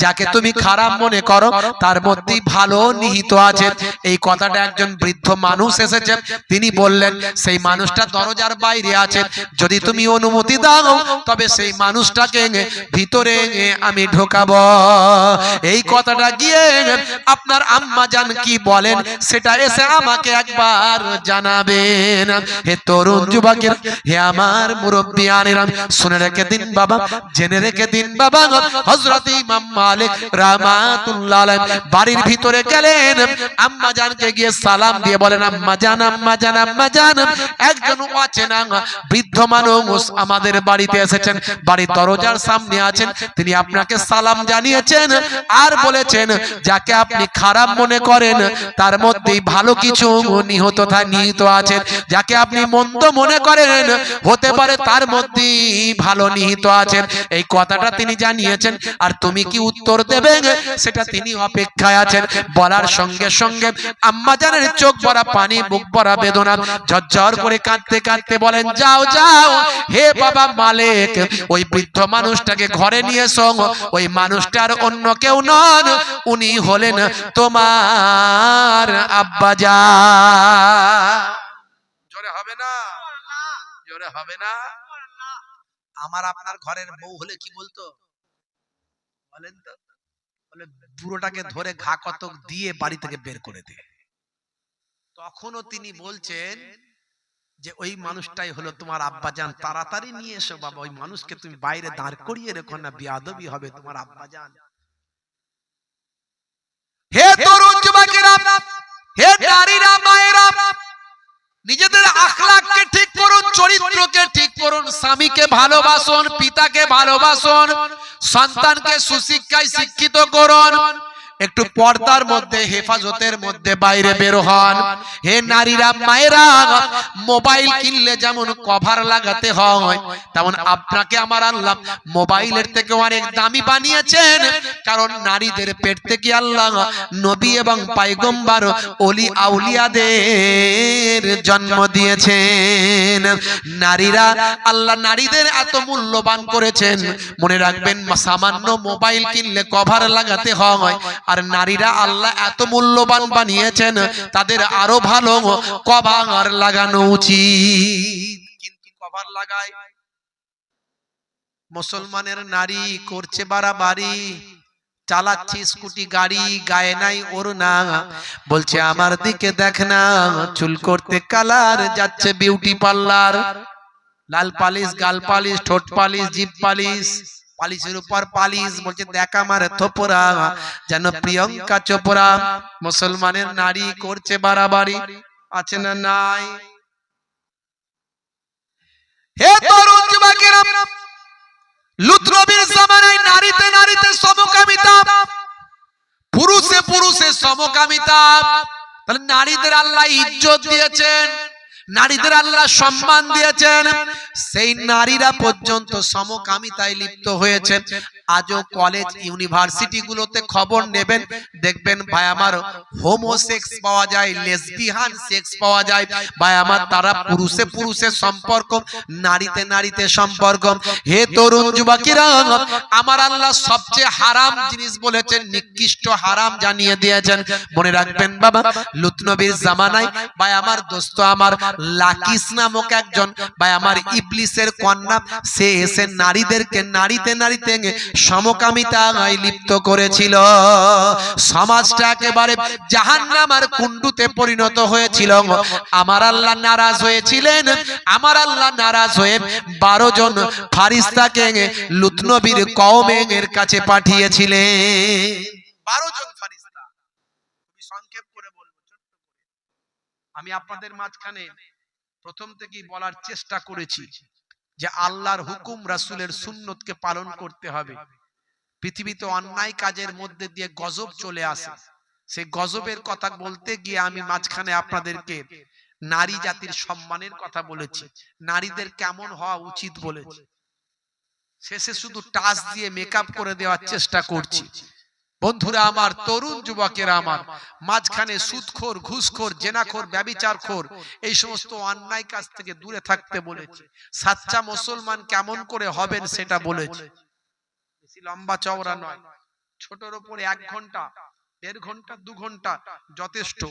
যাকে তুমি খারাপ মনে করো তার মধ্যেই ভালো নিহিত আছে। এই কথাটা একজন বৃদ্ধ মানুষ এসেছে, তিনি বললেন সেই মানুষটা দরজার বাইরে আছে, যদি তুমি অনুমতি দাও তবে সেই মানুষটাকে ভিতরে আমি ঢোকাবো। এই কথাটা গিয়ে আপনার আম্মা জান কি বলেন সেটা এসে আমাকে একবার জানাবেন। হে তরুণ যুবকের, হে আমার মুরব্বিয়ানেরা, শুনে রেখে দিন বাবা, জেনে রেখে দিন বাবা, হযরত ইমাম মালিক রাহমাতুল্লাহ আলাইহি বাড়ির ভিতরে গেলেন, আম্মা জানকে গিয়ে সালাম দিয়ে বলেন, আম্মা জান, আম্মা জান, আম্মা জান, একজন অচেনা বৃদ্ধ মানুষ আমাদের বাড়িতে এসেছেন, বাড়ির দরজার সামনে আছেন, তিনি আপনাকে সালাম জানিয়েছেন আর বলেছেন যাকে আপনি খারাপ মনে করেন তার মধ্যেই ভালো কিছু নিহিত আছে, যাকে আপনি মন্দ মনে করেন হতে পারে তার মধ্যেই ভালো নিহিত আছে, এই কথাটা তিনি জানিয়েছেন। আর তুমি কি উত্তর দেবে সেটা তিনি অপেক্ষায় আছেন। বলার সঙ্গে সঙ্গে আম্মা জানের চোখ ভরা পানি, বুক ভরা বেদনা, ঝরঝর করে কাঁদতে কাঁদতে বলেন, যাও যাও হে বাবা মালিক, ওই বৃদ্ধ মানুষটাকে ঘরে নিয়ে এসো। ওই মানুষটার অন্য কেউ নন, উনি হলেন তোমার আব্বাজান। জোরে হবে না? জোরে হবে না? আমার আপনার ঘরের বউ হলে কি বলতো বলেন তো? বলে বুড়োটাকে ধরে ঘা কতক দিয়ে বাড়ি থেকে বের করে দে। তখনও তিনি বলছেন যে ওই মানুষটাই হলো তোমার আব্বাজান, তাড়াতাড়ি নিয়ে এসো বাবা, ওই মানুষকে তুমি বাইরে দাঁড় করিয়ে রেখো না, বেয়াদবি হবে তোমার আব্বাজান। হে তরুণ যুবকেরা, হে নারীরা, মায়েরা, নিজেদের আখলাককে ঠিক করুন, চরিত্রকে ঠিক করুন, স্বামীকে ভালোবাসুন, পিতাকে ভালোবাসুন, সন্তানকে সুশিক্ষায় শিক্ষিত করুন, একটু পর্দার মধ্যে, হেফাজতের মধ্যে বাইরে বের হন। হে নারীরা, মায়েরা, মোবাইল কিনলে যেমন কভার লাগাতে হয়, তেমন আপনাকে আমার আল্লাহ মোবাইলের থেকে অনেক দামি বানিয়েছেন, কারণ নারীদের পেট থেকে আল্লাহ নবী এবং পয়গম্বর, ওলি আউলিয়াদের জন্ম দিয়েছেন। নারীরা, আল্লাহ নারীদের এত মূল্যবান করেছেন, মনে রাখবেন সামান্য মোবাইল কিনলে কভার লাগাতে হয়, আর নারীরা আল্লাহ এত মূল্যবান বানিয়েছেন, তাদের আরো ভালো কভার লাগানো উচিত। কিন্তু কভার লাগায় মুসলমানের নারী, করছে বাড়াবাড়ি, চালাচ্ছে স্কুটি গাড়ি, গায়ে নাই ওড়না, বলছে আমার দিকে দেখ না, চুল করতে কালার, যাচ্ছে বিউটি পার্লার, লাল পালিশ, গাল পালিশ, ঠোঁট পালিশ, জিভ পালিশ, পালিশের উপর পালিশ, বলছে দেখ আমার থোপরা, যেন প্রিয়ঙ্কা চোপড়া। মুসলমানের নারী করছে বাড়াবাড়ি, আছে না নাই? হে তরুণ যুবকেরা, লূত নবীর জামানায় নারীতে নারীতে সমকামিতা, পুরুষে পুরুষে সমকামিতা। তাহলে নারীদের আল্লাহ ইজ্জত দিয়েছেন, নারীদের আল্লাহ সম্মান দিয়েছেন, সেই নারীরা পর্যন্ত সমকামিতায় লিপ্ত হয়েছে। আজও কলেজ ইউনিভার্সিটি গুলোতে খবর নেবেন, দেখবেন ভাই আমার হোমোসেক্স পাওয়া যায়, লেসবিয়ান সেক্স পাওয়া যায়, ভাই আমার তারা পুরুষে পুরুষে সম্পর্ক, নারীতে নারীতে সম্পর্ক। হে তরুণ যুবকেরা, আমার আল্লাহ সবচেয়ে হারাম জিনিস বলেছেন, নিকৃষ্ট হারাম জানিয়ে দিয়েছেন। মনে রাখবেন বাবা, লূত নবীর জামানায় ভাই আমার দোস্ত আমার লাকিস নামক একজন ভাই আমার ইবলিসের কন্যা, সে এসে নারীদেরকে নারীতে নারীতে সমকামিতায় লিপ্ত করেছিল। সমাজটা একেবারে জাহান্নামের কুণ্ডুতে পরিণত হয়েছিল। আমার আল্লাহ নারাজ হয়েছিলেন, আমার আল্লাহ নারাজ হয়ে 12 জন ফারিস্তাকে লূত নবীর কওমের কাছে পাঠিয়েছিলেন। 12 জন ফারিস্তা। আমি সংক্ষেপ করে বলবো, ছোট্ট করে। আমি আপনাদের মাঝখানে প্রথম থেকেই বলার চেষ্টা করেছি যে আল্লাহর হুকুম, রাসূলের সুন্নতকে পালন করতে হবে। পৃথিবীতে অন্যায় কাজের মধ্যে দিয়ে গজব চলে আসে, সেই গজবের কথা বলতে গিয়ে আমি মাঝখানে আপনাদেরকে নারী জাতির সম্মানের কথা বলেছি, নারীদের কেমন হওয়া উচিত বলেছি, শেষে শুধু টাচ দিয়ে মেকআপ করে দেওয়ার চেষ্টা করছি। বন্ধুরা আমার, তরুণ যুবকেরা আমার, মাঝখানে সুদখোর, ঘুষখোর, জেনাখোর, ব্যভিচারখোর, এই সমস্ত অন্যায় কাজ থেকে দূরে থাকতে বলেছি। সাচ্চা মুসলমান কেমন করে হবেন সেটা বলেছি। বেশি লম্বা চওড়া নয়, ছোটর উপরে 1 ঘন্টা, 1.5 ঘন্টা, 2 ঘন্টা যথেষ্ট।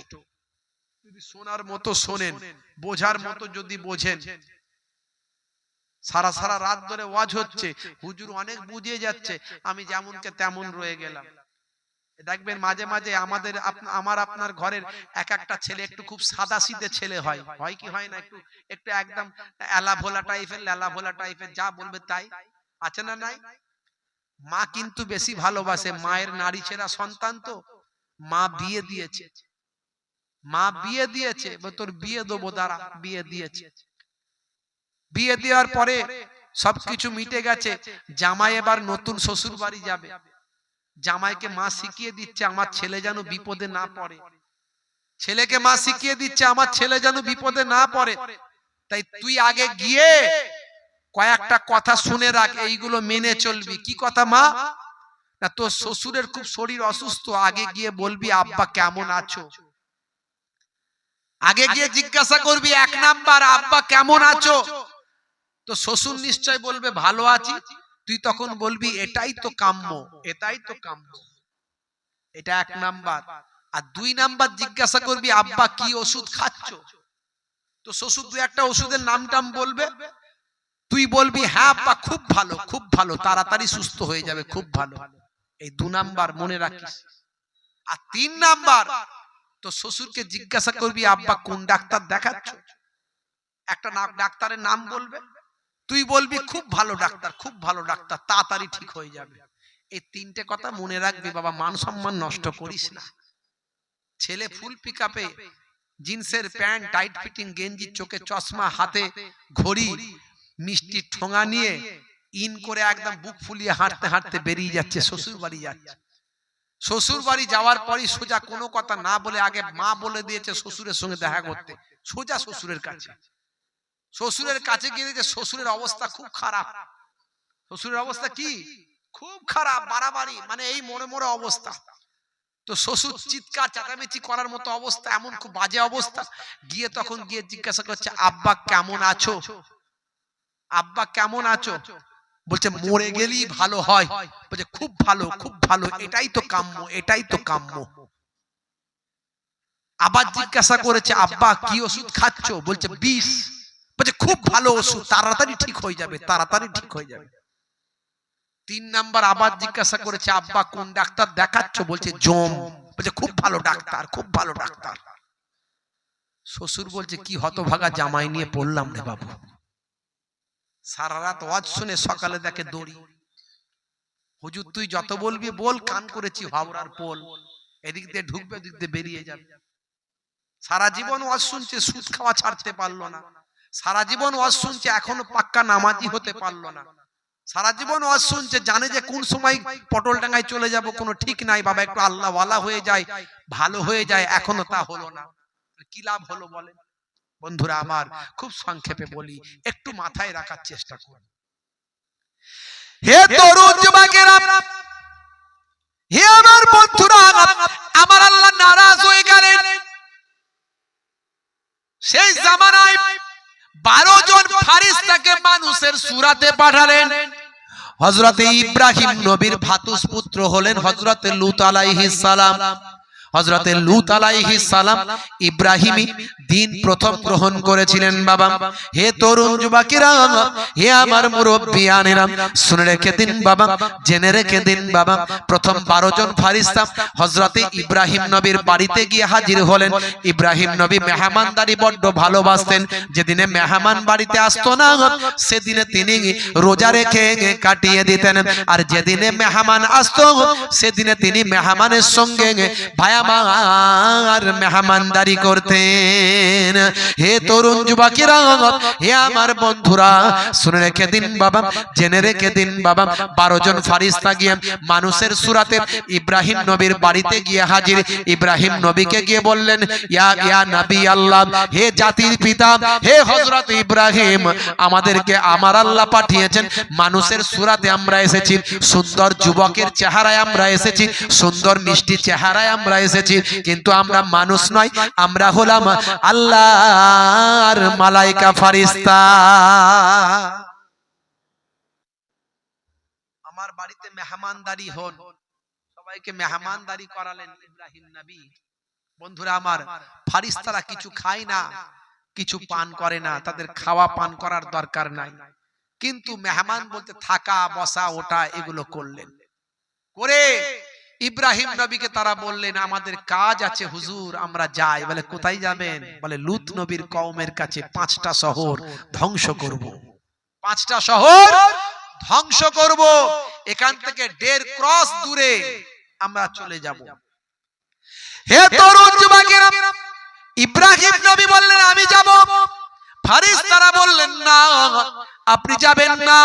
যদি শোনার মতো শোনেন, বোঝার মতো যদি বোঝেন, সারা সারা রাত ধরে ওয়াজ হচ্ছে, হুজুর অনেক বুঝিয়ে যাচ্ছে, আমি যেমনকে তেমন রয়ে গেলাম। দেখবেন মাঝে মাঝে আমার আপনার ঘরের এক একটা ছেলে একটু খুব সাদাসিধে ছেলে হয়, হয় কি হয় না? একটু একটু একদম এলা ভোলা টাইপের, লেলা ভোলা টাইপের, যা বলবে তাই, আছে না নাই? মা কিন্তু বেশি ভালোবাসে, মায়ের নারী ছেঁড়া সন্তান তো, মা বিয়ে দিয়েছে, মা বিয়ে দিয়েছে, তোর বিয়ে দেবো দাঁড়া, বিয়ে দিয়েছে। বিয়ে দেওয়ার পরে সবকিছু মিটে গেছে, জামাই এবার নতুন শ্বশুর বাড়ি যাবে। জামাইকে মা শিখিয়ে দিচ্ছে আমার ছেলে যেন বিপদে না পড়ে, ছেলেকে মা শিখিয়ে দিচ্ছে আমার ছেলে যেন বিপদে না পড়ে। তাই তুই আগে গিয়ে কয়েকটা কথা শুনে রাখ, এইগুলো মেনে চলবি। কি কথা মা? না, তোর শ্বশুরের খুব শরীর অসুস্থ, আগে গিয়ে বলবি আব্বা কেমন আছো। আগে গিয়ে জিজ্ঞাসা করবি 1 নাম্বার, আব্বা কেমন আছো? তো শ্বশুর নিশ্চয় বলবে ভালো আছি, তুই তখন বলবি এটাই তো কাম্য, এটাই তো কাম্য। এটা 1 নাম্বার। আর 2 নাম্বার জিজ্ঞাসা করবি আব্বা কি ওষুধ খাচ্ছ? তো শ্বশুর 2-1টা ওষুধের নাম টাম বলবে, তুই বলবি হ্যাঁ আব্বা খুব ভালো, খুব ভালো, তাড়াতাড়ি সুস্থ হয়ে যাবে, খুব ভালো। এই 2 নাম্বার মনে রাখিস। আর 3 নাম্বার, তো শ্বশুরকে জিজ্ঞাসা করবি আব্বা কোন ডাক্তার দেখাচ্ছ? একটা ডাক্তারের নাম বলবে, তুই বলবি খুব ভালো ডাক্তার, খুব ভালো ডাক্তার, তাড়াতাড়ি ঠিক হয়ে যাবে। এই 3টে কথা মনে রাখবি বাবা, মান সম্মান নষ্ট করিস না। ছেলে ফুল পিকআপে, জিন্সের প্যান্ট, টাইট ফিটিং গেঞ্জি, চোখে চশমা, হাতে ঘড়ি, মিষ্টি ঠোঙা নিয়ে ইন করে একদম বুক ফুলিয়ে হাঁটতে হাঁটতে বেরিয়ে যাচ্ছে, শ্বশুর বাড়ি যাচ্ছে। শ্বশুর বাড়ি যাওয়ার পরই সোজা কোনো কথা না বলে আগে মা বলে দিয়েছে শ্বশুরের সঙ্গে দেখা করতে, সোজা শ্বশুরের কাছে। শ্বশুরের কাছে গিয়ে দেখে শ্বশুরের অবস্থা খুব খারাপ। শ্বশুরের অবস্থা কি? খুব খারাপ, বাড়াবাড়ি, মানে এই মরে মরে অবস্থা। তো শ্বশুর চিৎকার চেঁচামেচি করার মতো অবস্থা, এমন খুব বাজে অবস্থা। গিয়ে তখন গিয়ে জিজ্ঞাসা করছে আব্বা কেমন আছো? আব্বা কেমন আছো? বলছে মরে গেলেই ভালো হয়। বলছে খুব ভালো, খুব ভালো, এটাই তো কাম্য, এটাই তো কাম্য। আবার জিজ্ঞাসা করেছে আব্বা কি ওষুধ খাচ্ছ? বলছে বিষ। বলছে খুব ভালো ওষুধ, তাড়াতাড়ি ঠিক হয়ে যাবে, তাড়াতাড়ি ঠিক হয়ে যাবে। 3 নাম্বার আবার জিজ্ঞাসা করেছে আব্বা কোন ডাক্তার দেখাচ্ছ? বলছে জম। বলছে খুব ভালো ডাক্তার, খুব ভালো ডাক্তার। শ্বশুর বলছে কি হতভাগা জামাই নিয়ে পড়লাম রে বাবু। সারা রাত ওয়াজ শুনে সকালে দেখে দড়ি। হুজুর তুই যত বলবি বল, কান করেছি হাওড়ার পোল, এদিক দিয়ে ঢুকবে, এদিক দিয়ে বেরিয়ে যাবে। সারা জীবন ওয়াজ শুনছে, সুদ খাওয়া ছাড়তে পারলো না। সারা জীবন ওয়াজ শুনছে, এখনো পাক্কা নামাজি হতে পারলো না। সারা জীবন ওয়াজ শুনছে, জানে যে কোন সময় পটল ডাঙ্গায় চলে যাব কোনো ঠিক নাই, বাবা একটু আল্লাহ ওয়ালা হয়ে যায়, ভালো হয়ে যায়, এখনো তা হলো না। কি লাভ হলো বলেন? বন্ধুরা আমার, খুব সংক্ষেপে বলি, একটু মাথায় রাখার চেষ্টা করুন। হে তরুণ যুবকেরা, হে আমার বন্ধুরা, আমার আল্লাহ নারাজ হয়ে গেলেন। সেই জামানায় 12 জন ফারিস্তাকে মানুষের সূরাতে পাঠালেন। হযরতে ইব্রাহিম নবীর ভাতুষপুত্র হলেন হযরতে লূত আলাইহিস সালাম। হযরতে লূত আলাইহিস সালাম ইব্রাহিমী দিন প্রথম গ্রহণ করেছিলেন। বাবা, হে তরুণ যুবকেরা, হে আমার মুরব্বিয়ানেরা, শুনে রেখে দিন বাবা, জেনে রেখে দিন বাবা, প্রথম 12 জন ফারিস্তা হযরতে ইব্রাহিম নবীর বাড়িতে গিয়ে হাজির হলেন। ইব্রাহিম নবী মেহমানদারি বড্ড ভালোবাসতেন। যেদিনে মেহমান বাড়িতে আসতো না, সেদিনে তিনি রোজা রেখে কাটিয়ে দিতেন। আর যেদিনে মেহমান আসতো, সেদিনে তিনি মেহমানের সঙ্গে ভাই আমার মেহমানদারি করতেন। হে তরুণ যুবকেরা, হে আমার বন্ধুরা, শুনে রেখে দিন বাবা, জেনে রেখে দিন বাবা, 12 জন ফারিস্তা গিয়ে মানুষের সূরাতে ইব্রাহিম নবীর বাড়িতে গিয়ে হাজির। ইব্রাহিম নবীকে গিয়ে বললেন, ইয়া নবী আল্লাহ, হে জাতির পিতা, হে হযরত ইব্রাহিম, আমাদেরকে আমার আল্লাহ পাঠিয়েছেন, মানুষের সূরাতে আমরা এসেছি, সুন্দর যুবকের চেহারায় আমরা এসেছি, সুন্দর মিষ্টি চেহারায় আমরা এসেছি, কিন্তু আমরা মানুষ নয়, আমরা হলাম আল্লাহর মালাইকা ফারিস্তা। আমার বাড়িতে মেহমানদারি হন। সবাইকে মেহমানদারি করালেন ইব্রাহিম নবী। বন্ধুরা আমার, ফারিস্তারা কিছু খায় না, কিছু পান করে না, তাদের খাওয়া পান করার দরকার নাই, কিন্তু মেহমান বলতে থাকা বসা ওটা এগুলো করলেন। করে ইব্রাহিম নবীকে তারা বললেন আমাদের কাজ আছে হুজুর, আমরা যাই। বলে কোথায় যাবেন? বলে লূত নবীর কওমের কাছে 5টা শহর ধ্বংস করব। 5টা শহর ধ্বংস করব, এখান থেকে 1.5 ক্রস দূরে আমরা চলে যাব। হে তরুণ যুবকেরা, ইব্রাহিম নবী বললেন আমি যাব। ফারিস্তারা বললেন না, আপনি যাবেন না।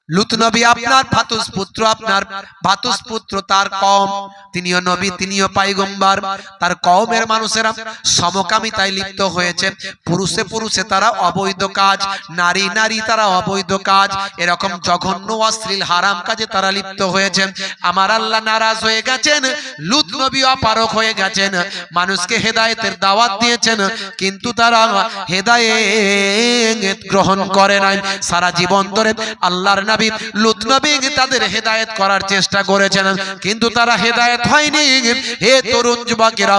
লূত নবী আপনার ভাতুস পুত্র, আপনার ভাতুস পুত্র, তার কওম, তিনিও নবী, তিনিও পয়গম্বর। তার কওমের মানুষেরা সমকামিতায় লিপ্ত হয়েছে। পুরুষে পুরুষে তারা অবৈধ কাজ, নারী নারী তারা অবৈধ কাজ, এরকম জঘন্য অশ্লীল হারাম কাজে তারা লিপ্ত হয়েছে। আমার আল্লাহ নারাজ হয়ে গেছেন, লূত নবী অপারক হয়ে গেছেন। মানুষকে হেদায়েতের দাওয়াত দিয়েছেন, কিন্তু তারা হেদায়েত গ্রহণ করে নাই। সারা জীবন ধরে আল্লাহর নবী লূত নবী তাদের হেদায়েত করার চেষ্টা করেছেন, কিন্তু তারা হেদায়েত হয়নি। হে তরুণ যুবকেরা,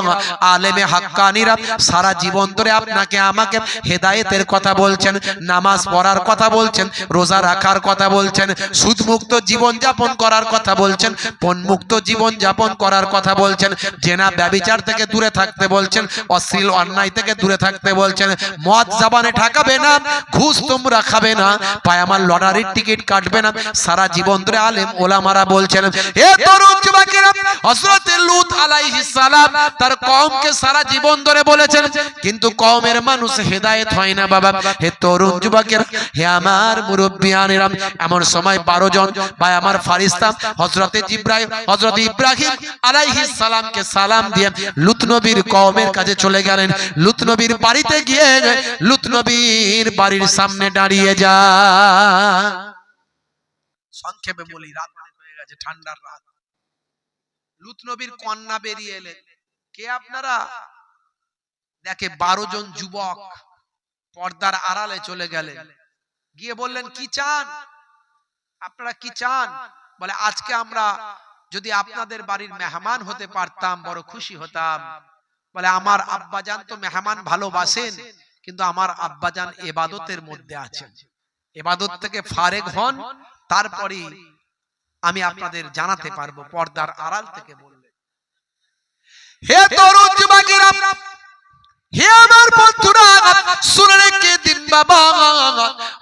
আলেমে হাক্কানীরা সারা জীবন ধরে আপনাকে আমাকে হেদায়েতের কথা বলছেন, নামাজ পড়ার কথা বলছেন, রোজা রাখার কথা বলছেন, সুদমুক্ত জীবন যাপন করার কথা বলছেন, পণমুক্ত জীবন যাপন করার কথা বলছেন, জেনা ব্যভিচার থেকে দূরে থাকতে বলছেন, অশ্লীল অন্যায় থেকে দূরে থাকতে বলছেন, মদ জাবানে ঠাকাবে না, ঘুষ তোমরা খাবে না, পায়ামার লটারির টিকিট কাটবে না। সারা জীবন ধরে আলেম ওলামারা বলছেন। হে তরুণ যুবকেরা, হযরত লূত আলাইহিস সালাম তার কওমকে সারা জীবন ধরে বলেছেন, কিন্তু কওমের মানুষ হেদায়েত হয় না বাবা। হে তরুণ যুবকেরা, হে আমার মুরব্বিয়ানেরা, এমন সময় 12 জন বা আমার ফারিস্তা হযরত ইব্রাহিম আলাইহিস সালামকে সালাম দিয়ে লূত নবীর কওমের কাছে চলে গেলেন। লূত নবীর বাড়িতে গিয়ে লূত নবীর বাড়ির সামনে দাঁড়িয়ে যা। সংক্ষেপে বলি, রাত অনেক হয়ে গেছে, ঠান্ডার রাত। লূত নবীর কন্যা বেরিয়ে এলেন। কে আপনারা? দেখে 12 জন যুবক পর্দার আড়ালে চলে গেলেন, গিয়ে বললেন কি চান আপনারা, কি চান? বলে আজকে আমরা যদি আপনাদের বাড়ির মেহমান হতে পারতাম বড় খুশি হতাম। বলে আমার আব্বাজান তো মেহমান ভালোবাসেন, কিন্তু আমার আব্বাজান ইবাদতের মধ্যে আছেন, ইবাদত থেকে ফারেগ হন, তারপরে আমি আপনাদের জানাতে পারবো। পর্দার আড়াল থেকে বললেন। হে তরুণ যুবকেরা, হে আমার বন্ধুরা, শুনে রেখে দিন বাবা।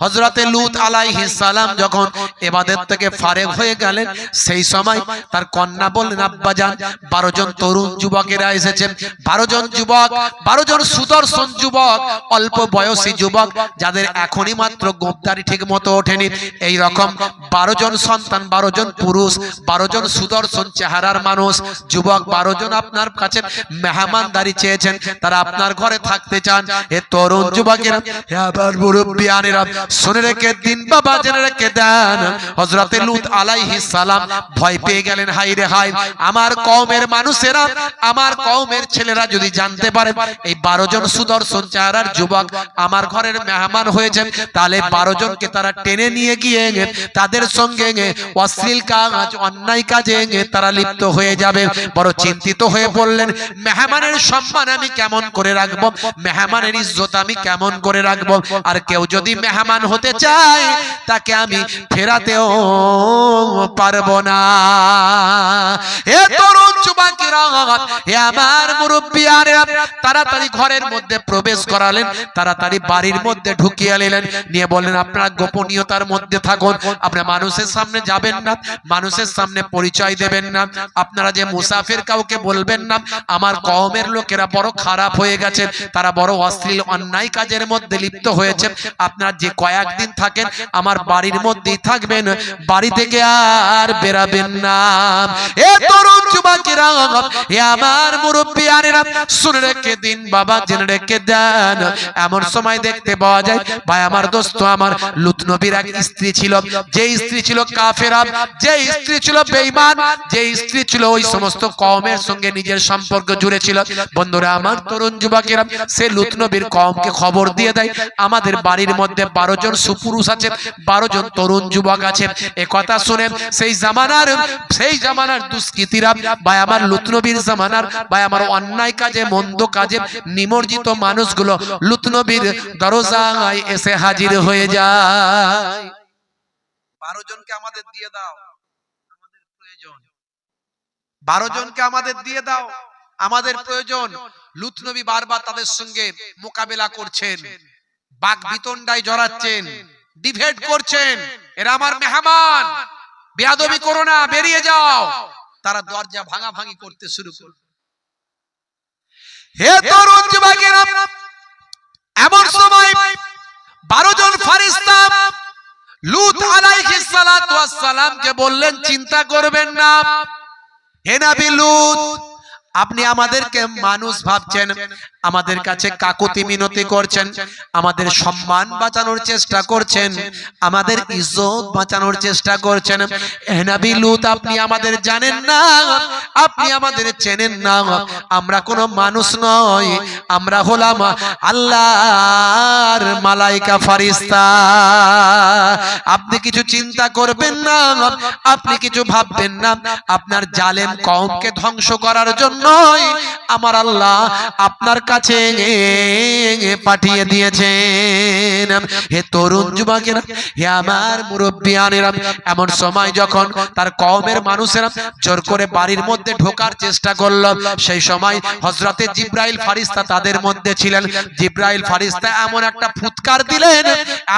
হযরত লূত আলাইহিস সালাম যখন ইবাদত থেকে ফারেগ হয়ে গেলেন, সেই সময় তার কন্যা বললেন আব্বাজান 12 জন তরুণ যুবকেরা এসেছেন। 12 জন যুবক, 12 জন সুদর্শন যুবক, অল্প বয়সী যুবক, যাদের এখনই মাত্র গোঁপদারি ঠিক মতো ওঠেনি। এই রকম 12 জন সন্তান, 12 জন পুরুষ, 12 জন সুদর্শন চেহারার মানুষ, যুবক 12 জন আপনার কাছে মেহমানদারি চেয়েছেন, তারা আপনার ঘরে থাকতে চান। হে তরুণ যুবকেরা, হে আবার মুরব্বিয়ানেরা, শুনে রেখে দিন বাবা, জেনে রেখে দেন। হযরত লূত আলাইহিস সালাম ভয় পেয়ে গেলেন, হায় রে হায়, আমার কওমের মানুষেরা, আমার কওমের ছেলেরা যদি জানতে পারে এই 12 জন সুদর্শন চেহারার যুবক আমার ঘরের মেহমান হয়েছে, তাহলে 12 জনকে তারা টেনে নিয়ে গিয়ে তাদের সঙ্গে অশ্লীল কাজ, অন্যায় কাজে তারা লিপ্ত হয়ে যাবে। বড় চিন্তিত হয়ে পড়লেন, মেহমানের সম্মান আমি কেমন করে রাখবো, মেহমানের ইজ্জত আমি কেমন করে রাখবো? আর কেউ যদি মেহমান হতে চায়, তাকে আমি ফেরাতেও পারবো না। হে তরুণ যুবকেরা, হে আমার মুরব্বিয়ানেরা, তাড়াতাড়ি ঘরের মধ্যে প্রবেশ করালেন, তাড়াতাড়ি বাড়ির মধ্যে ঢুকিয়ে নিলেন, নিয়ে বললেন আপনারা গোপনীয়তার মধ্যে থাকুন, আপনারা মানুষের সামনে যাবেন না, মানুষের সামনে পরিচয় দেবেন না, আপনারা যে মুসাফির কাউকে বলবেন না। আমার কওমের লোকেরা বড় খারাপ হয়ে গেছে, তারা বড় অশ্লীল অন্যায় কাজের মধ্যে লিপ্ত হয়েছে। আপনারা যে কয়েকদিন থাকেন আমার বাড়ির মধ্যেই থাকবেন, বাড়ি থেকে আর বেরাবেন না। এ তরুণ যুবকেরা, হে আমার মুরব্বিয়ানেরা, শুনে রেখে দিন বাবা, জেনে রেখে দেন। এমন সময় দেখতে পাওয়া যায়, ভাই আমার দোস্ত আমার, লূত নবীর এক স্ত্রী ছিল, যে স্ত্রী ছিল কাফেরা, যে স্ত্রী ছিল বেঈমান, যে স্ত্রী ছিল ওই সমস্ত কওমের সঙ্গে নিজের সম্পর্ক জুড়ে ছিল। বন্ধুরা আমার, তরুণ যুবকেরা, সে লূত নবীর কওমকে খবর দিয়ে দেয় আমাদের বাড়ির মধ্যে 12 জন সুপুরুষ আছে, 12 জন তরুণ যুবক আছে। এ কথা শুনে সেই জামানার দুষ্কৃতীরা বা আমার লুত নবীর জামানার ভাই আমার অন্যায় কাজে মন্দ কাজে নিমজ্জিত মানুষগুলো লুত নবীর দরজায় এসে হাজির হয়ে যায়। 12 জনকে আমাদের দিয়ে দাও, আমাদের প্রয়োজন। 12 জনকে আমাদের দিয়ে দাও, আমাদের প্রয়োজন। লুত নবী বারবার তাদের সঙ্গে মোকাবেলা করছেন, বাক বিতণ্ডায় জড়াচ্ছেন, ডিবেট করছেন, এরা আমার মেহমান, বেয়াদবি করো না, বেরিয়ে যাও। তারা দরজা ভাঙাভাঙি করতে শুরু করল। হে তরুণ যুবকেরা, এমন সময় 12 জন ফেরেশতা লূত আলাইহিস সালাতু ওয়াস সালামকে বললেন, চিন্তা করবেন না হে নবী লূত, আপনি আমাদেরকে মানুষ ভাবছেন, আমাদের কাছে কাকুতি মিনতি করছেন, আমাদের সম্মান বাঁচানোর চেষ্টা করছেন, আমাদের ইজ্জত বাঁচানোর চেষ্টা করছেন। হে নবী লূত, আপনি আমাদের জানেন না, আপনি আমাদের চেনেন না, আমরা কোনো মানুষ নয়, আমরা হলাম আল্লাহর মালাইকা ফেরেশতা। আপনি কিছু চিন্তা করবেন না, আপনি কিছু ভাববেন না, আপনার জালেম কওমকে ধ্বংস করার জন্যই আমার আল্লাহ আপনার কাছে পাঠিয়ে দিয়েছেন। হে তরুণ যুবকেরা, হে আমার মুরব্বিয়ানেরা, এমন সময় যখন তার কওমের মানুষেরা জোর করে বাড়ির মধ্যে ঢোকার চেষ্টা করল, সেই সময় হযরতে জিবরাইল ফেরেশতা তাদের মধ্যে ছিলেন। জিবরাইল ফেরেশতা এমন একটা ফুৎকার দিলেন,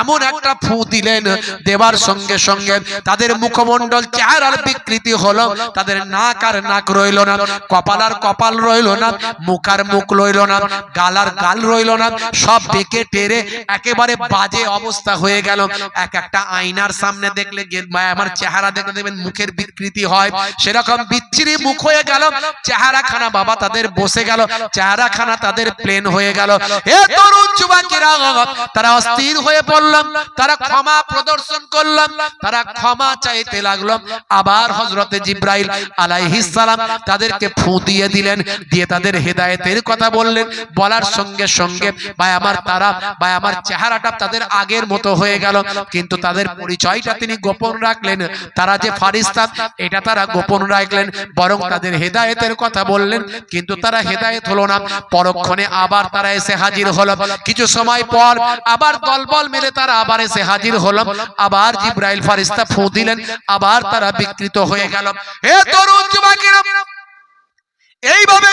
এমন একটা ফু দিলেন, দেবার সঙ্গে সঙ্গে তাদের মুখমণ্ডল চেহারার বিকৃতি হলো, তাদের নাক আর নাক রইল না, কপাল আর কপাল রইল না, মুখ আর মুখ রইল না, গাল আর গাল রইল না, সব বেঁকে টেরে একেবারে বাজে অবস্থা হয়ে গেল। এক একটা আয়নার সামনে দেখলে আমার চেহারা দেখলে দেখবেন মুখের বিকৃতি হয়, সেরকম বিচ্ছিরি মুখ হয়ে গেল, চেহারা খানা বাবা তাদের বসে গেল, চেহারা খানা তাদের প্লেন হয়ে গেল। হে তরুণ যুবকেরা, তারা অস্থির হয়ে পড়লাম, তারা ক্ষমা প্রদর্শন করলাম, তারা ক্ষমা চাইতে লাগলো। আবার হযরতে জিবরাইল আলাইহিস সালাম তাদেরকে ফু দিয়ে দিলেন, দিয়ে তাদের হেদায়েতের কথা বললেন। বলার সঙ্গে সঙ্গে ভাই আমার তারা ভাই আমার চেহারাটা তাদের আগের মতো হয়ে গেল, কিন্তু তাদের পরিচয়টা তিনি গোপন রাখলেন। তারা যে ফেরেশতা এটা তারা গোপন রাখলেন, বরং তাদের হেদায়েতের কথা বললেন, কিন্তু তারা হেদায়েত হলো না। পরক্ষণে আবার তারা এসে হাজির হলো, কিছু সময় পর আবার দলবল মিলে তারা আবার এসে হাজির হলো, আবার জিবরাইল ফেরেশতা ফু দিলেন, আবার তারা বিকৃত হয়ে গেল। হে তরুণ যুবকেরা, এইভাবে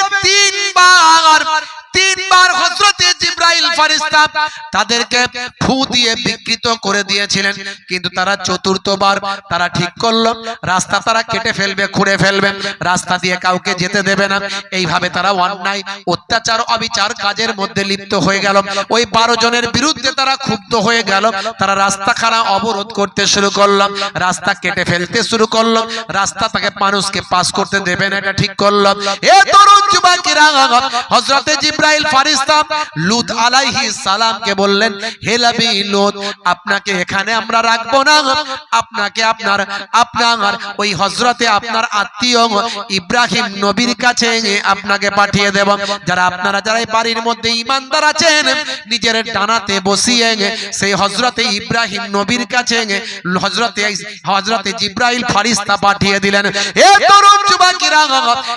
তিনবার হযরতে জিবরাইল ফেরেশতা তাদেরকে ফু দিয়ে বিকৃত করে দিয়েছিলেন, কিন্তু তারা চতুর্থবার তারা ঠিক করলো রাস্তা তারা কেটে ফেলবে, খুঁড়ে ফেলবে, রাস্তা দিয়ে কাউকে যেতে দেবে না। এইভাবে তারা অন্যায় অত্যাচার অবিচার কাজের মধ্যে লিপ্ত হয়ে গেল। ওই 12 জনের বিরুদ্ধে তারা ক্ষুব্ধ হয়ে গেল, তারা রাস্তাখানা অবরোধ করতে শুরু করলো, রাস্তা কেটে ফেলতে শুরু করলো, রাস্তা তাকে মানুষকে পাস করতে দেবে না, এটা ঠিক করলো। এ তরুণ যুবকেরা, হযরতে জিবরাইল ফেরেশতা লূত আলাইহিস সালামকে বললেন, হে নবী লূত, আপনাকে এখানে আমরা রাখবো না, আপনাকে আপনার ওই হযরতে আপনার আত্মীয় ইব্রাহিম নবীর কাছে আপনাকে পাঠিয়ে দেব। যারা আপনারা যারা এই বাড়ির মধ্যে ঈমানদার আছেন, নিজের ডানাতে বসিয়ে সেই হযরতে ইব্রাহিম নবীর কাছে হযরতে জিবরাইল ফেরেশতা পাঠিয়ে দিলেন। হে তরুণ যুবকেরা,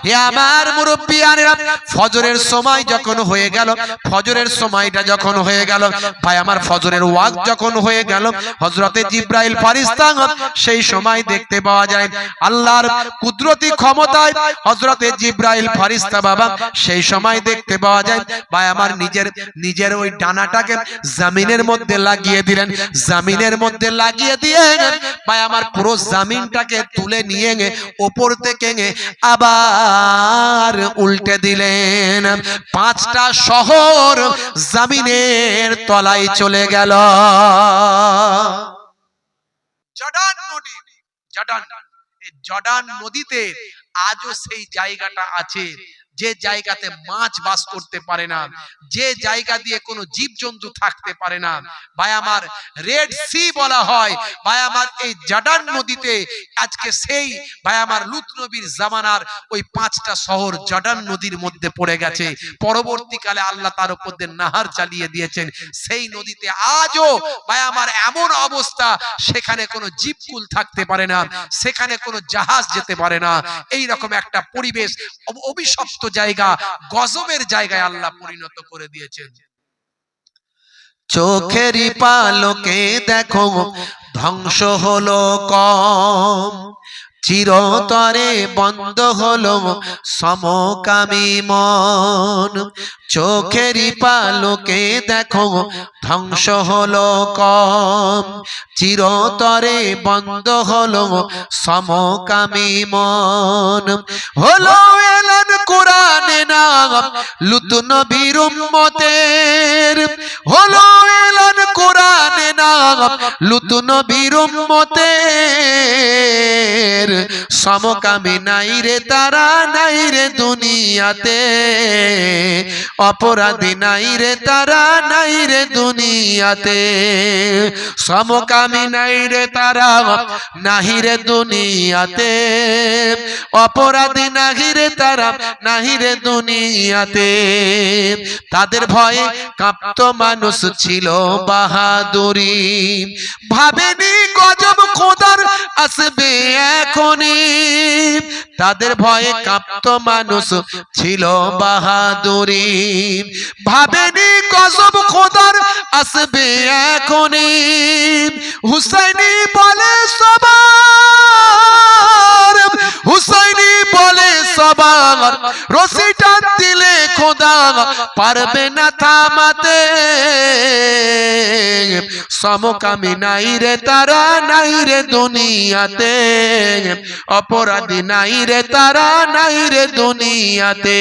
হে আমার মুরব্বিয়ানেরা, ফজরের সময় যখন হয়ে গেল, ফজরের সময়টা যখন হয়ে গেল, ভাই আমার ফজরের ওয়াক্ত যখন হয়ে গেল, হযরতে জিবরাইল ফেরেশতা সেই সময় দেখতে পাওয়া যায় আল্লাহর কুদরতি ক্ষমতায় হযরতে জিবরাইল ফেরেশতা বাবা সেই সময় দেখতে পাওয়া যায় ভাই আমার নিজের ওই ডানাটাকে জমিনের মধ্যে লাগিয়ে দিলেন, জমিনের মধ্যে লাগিয়ে দিয়ে ভাই আমার পুরো জমিনটাকে তুলে নিয়ে উপর থেকে আবার উল্টে দিলেন। 5টা শহর জমিনের তলায় চলে গেল। জর্ডান নদী, জর্ডান নদীতে আজও সেই জায়গাটা আছে, যে জায়গাতে মাছ বাস করতে পারে না, যে জায়গা দিয়ে কোনো জীবজন্তু থাকতে পারে না, ভাই আমার রেড সি বলা হয়। ভাই আমার এই জর্ডান নদীতে আজকে সেই ভাই আমার লূত নবীর জামানার ওই 5টা শহর জর্ডান নদীর মধ্যে পড়ে গেছে। পরবর্তীকালে আল্লাহ তার উপর দিয়ে নাহার চালিয়ে দিয়েছেন। সেই নদীতে আজও ভাই আমার এমন অবস্থা, সেখানে কোনো জীবকুল থাকতে পারে না, সেখানে কোনো জাহাজ যেতে পারে না। এই রকম একটা পরিবেশ, অভিশপ্ত জায়গা, গজবের জায়গায় আল্লাহ পরিণত করে দিয়েছেন। চোখেরই পালকে দেখো ধ্বংস হলো কম, চিরতরে বন্ধ হলো সমকামী মন। চোখেরই পালকে দেখো ধ্বংস হলো কম, চিরতরে বন্ধ হলো সমকামী মন। হলো এলান কোরআনে না লূত নবীর উম্মতের, হলো এলান কোরআনে না লূত নবীর উম্মতের। সমকামী নাই রে তারা, নাই রে দুনিয়াতে, অপরাধী নাই রে তারা, নাই রে দুনিয়াতে। সমকামী নাই রে তারা, নাহি রে দুনিয়াতে, অপরাধী নাহি রে তারা, নাহি রে দুনিয়াতে। তাদের ভয়ে কাঁপত মানুষ, ছিল বাহাদুরি, ভাবেনি গজব খোদার আসবে এখনই। তাদের ভয়ে কাঁপত মানুষ, ছিল বাহাদুরি, ভাবেনি গজব খোদার আসবে এখনই। হুসাইনি বলে সবার, হুসাইনি বলে সবার, রশিটা দিলে খোদা পারবে না থামাতে। সমকামী নাই রে তারা, নাই রে দুনিয়াতে, অপরাধী নাই রে তারা, নাই রে দুনিয়াতে।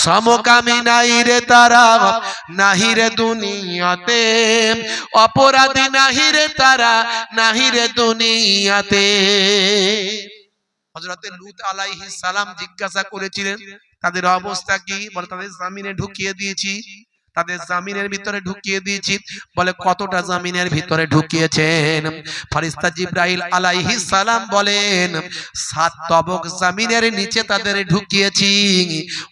সমকামী নাই রে তারা, নাহি রে দুনিয়াতে, অপরাধী নাহি রে তারা, নাহি রে দুনিয়াতে। হযরতে লূত আলাইহিস সালাম জিজ্ঞাসা করেছিলেন তাদের অবস্থা কি? বলে তাদের জামিনে ঢুকিয়ে দিয়েছি, তাদের জামিনের ভিতরে ঢুকিয়ে দিয়েছি। বলে কতটা জামিনের ভিতরে ঢুকিয়েছেন? ফেরেশতা জিবরাইল আলাইহিস সালাম বলেন 7 তবক জামিনের নিচে তাদের ঢুকিয়েছি।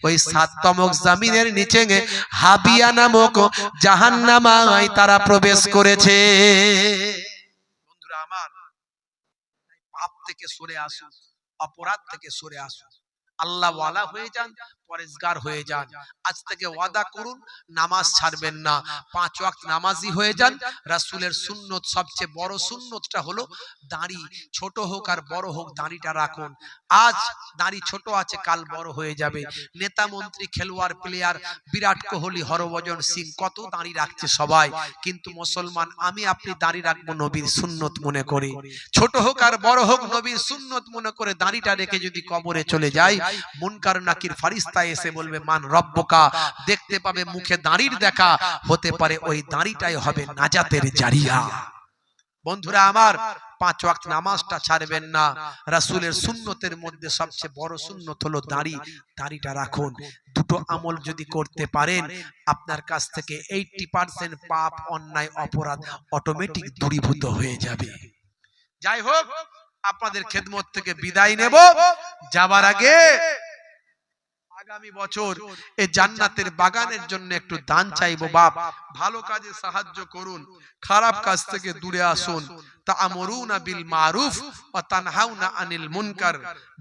ওই 7 তবক জামিনের নিচে হাবিয়া নামক জাহান্নামায় তারা প্রবেশ করেছে। বন্ধুরা আমার, পাপ থেকে সরে আসুন, অপরাধ থেকে সরে আসুন, আল্লাহ ওয়ালা হয়ে যান, পরেজগার হয়ে যান। আজ থেকে ওয়াদা করুন, নামাজ ছাড়বেন না, 5 ওয়াক্ত নামাজি হয়ে যান। রাসূলের সুন্নত, সবচেয়ে বড় সুন্নতটা হলো দাড়ি, ছোট হোক আর বড় হোক দাড়িটা রাখুন। আজ দাড়ি ছোট আছে, কাল বড় হয়ে যাবে। নেতা মন্ত্রী, খেলোয়াড়, প্লেয়ার, বিরাট কোহলি, হরভজন সিং, কত দাড়ি রাখছে সবাই, কিন্তু মুসলমান আমি আপনি দাড়ি রাখবো নবীর সুন্নত মনে করে। ছোট হোক আর বড় হোক নবীর সুন্নত মনে করে দাড়িটা রেখে যদি কবরে চলে যায়, মুনকার নাকির ফারিস্তা এসে বলবে মান রব্বুকা, দেখতে পাবে মুখে দাড়ির দেখা, হতে পারে ওই দাড়িটাই হবে নাজাতের জারিয়া। বন্ধুরা আমার, 5 ওয়াক্ত নামাজটা ছাড়বেন না। রাসূলের সুন্নতের মধ্যে সবচেয়ে বড় সুন্নত হলো দাড়ি, দাড়িটা রাখুন। দুটো আমল যদি করতে পারেন, আপনার কাছ থেকে 80% পাপ, অন্যায়, অপরাধ অটোমেটিক দূরীভূত হয়ে যাবে। যাই হোক, আপনাদের খেদমত থেকে বিদায় নেব। যাবার আগে আগামী বছর এই জান্নাতের বাগানের জন্য একটু দান চাইবো। বাপ, ভালো কাজে সাহায্য করুন, খারাপ কাজ থেকে দূরে আসুন। তা'মুরুনা বিল মারুফ ওয়া তানহাউনা আনিল মুনকার।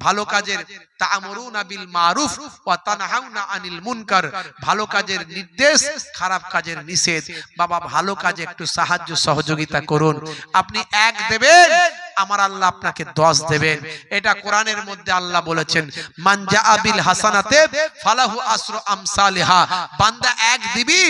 ভালো কাজের তা'মুরুনা বিল মারুফ ওয়া তানহাউনা আনিল মুনকার, ভালো কাজের নির্দেশ, খারাপ কাজের নিষেধ। বাবা, ভালো কাজে একটু সাহায্য সহযোগিতা করুন। আপনি 1 দেবেন, আমার আল্লাহ আপনাকে 10 দেবেন। এটা কোরআনের মধ্যে আল্লাহ বলেছেন, মান জাআ বিল হাসানাতে ফালাহু আসরু আমসালিহা। বান্দা 1 দিবি,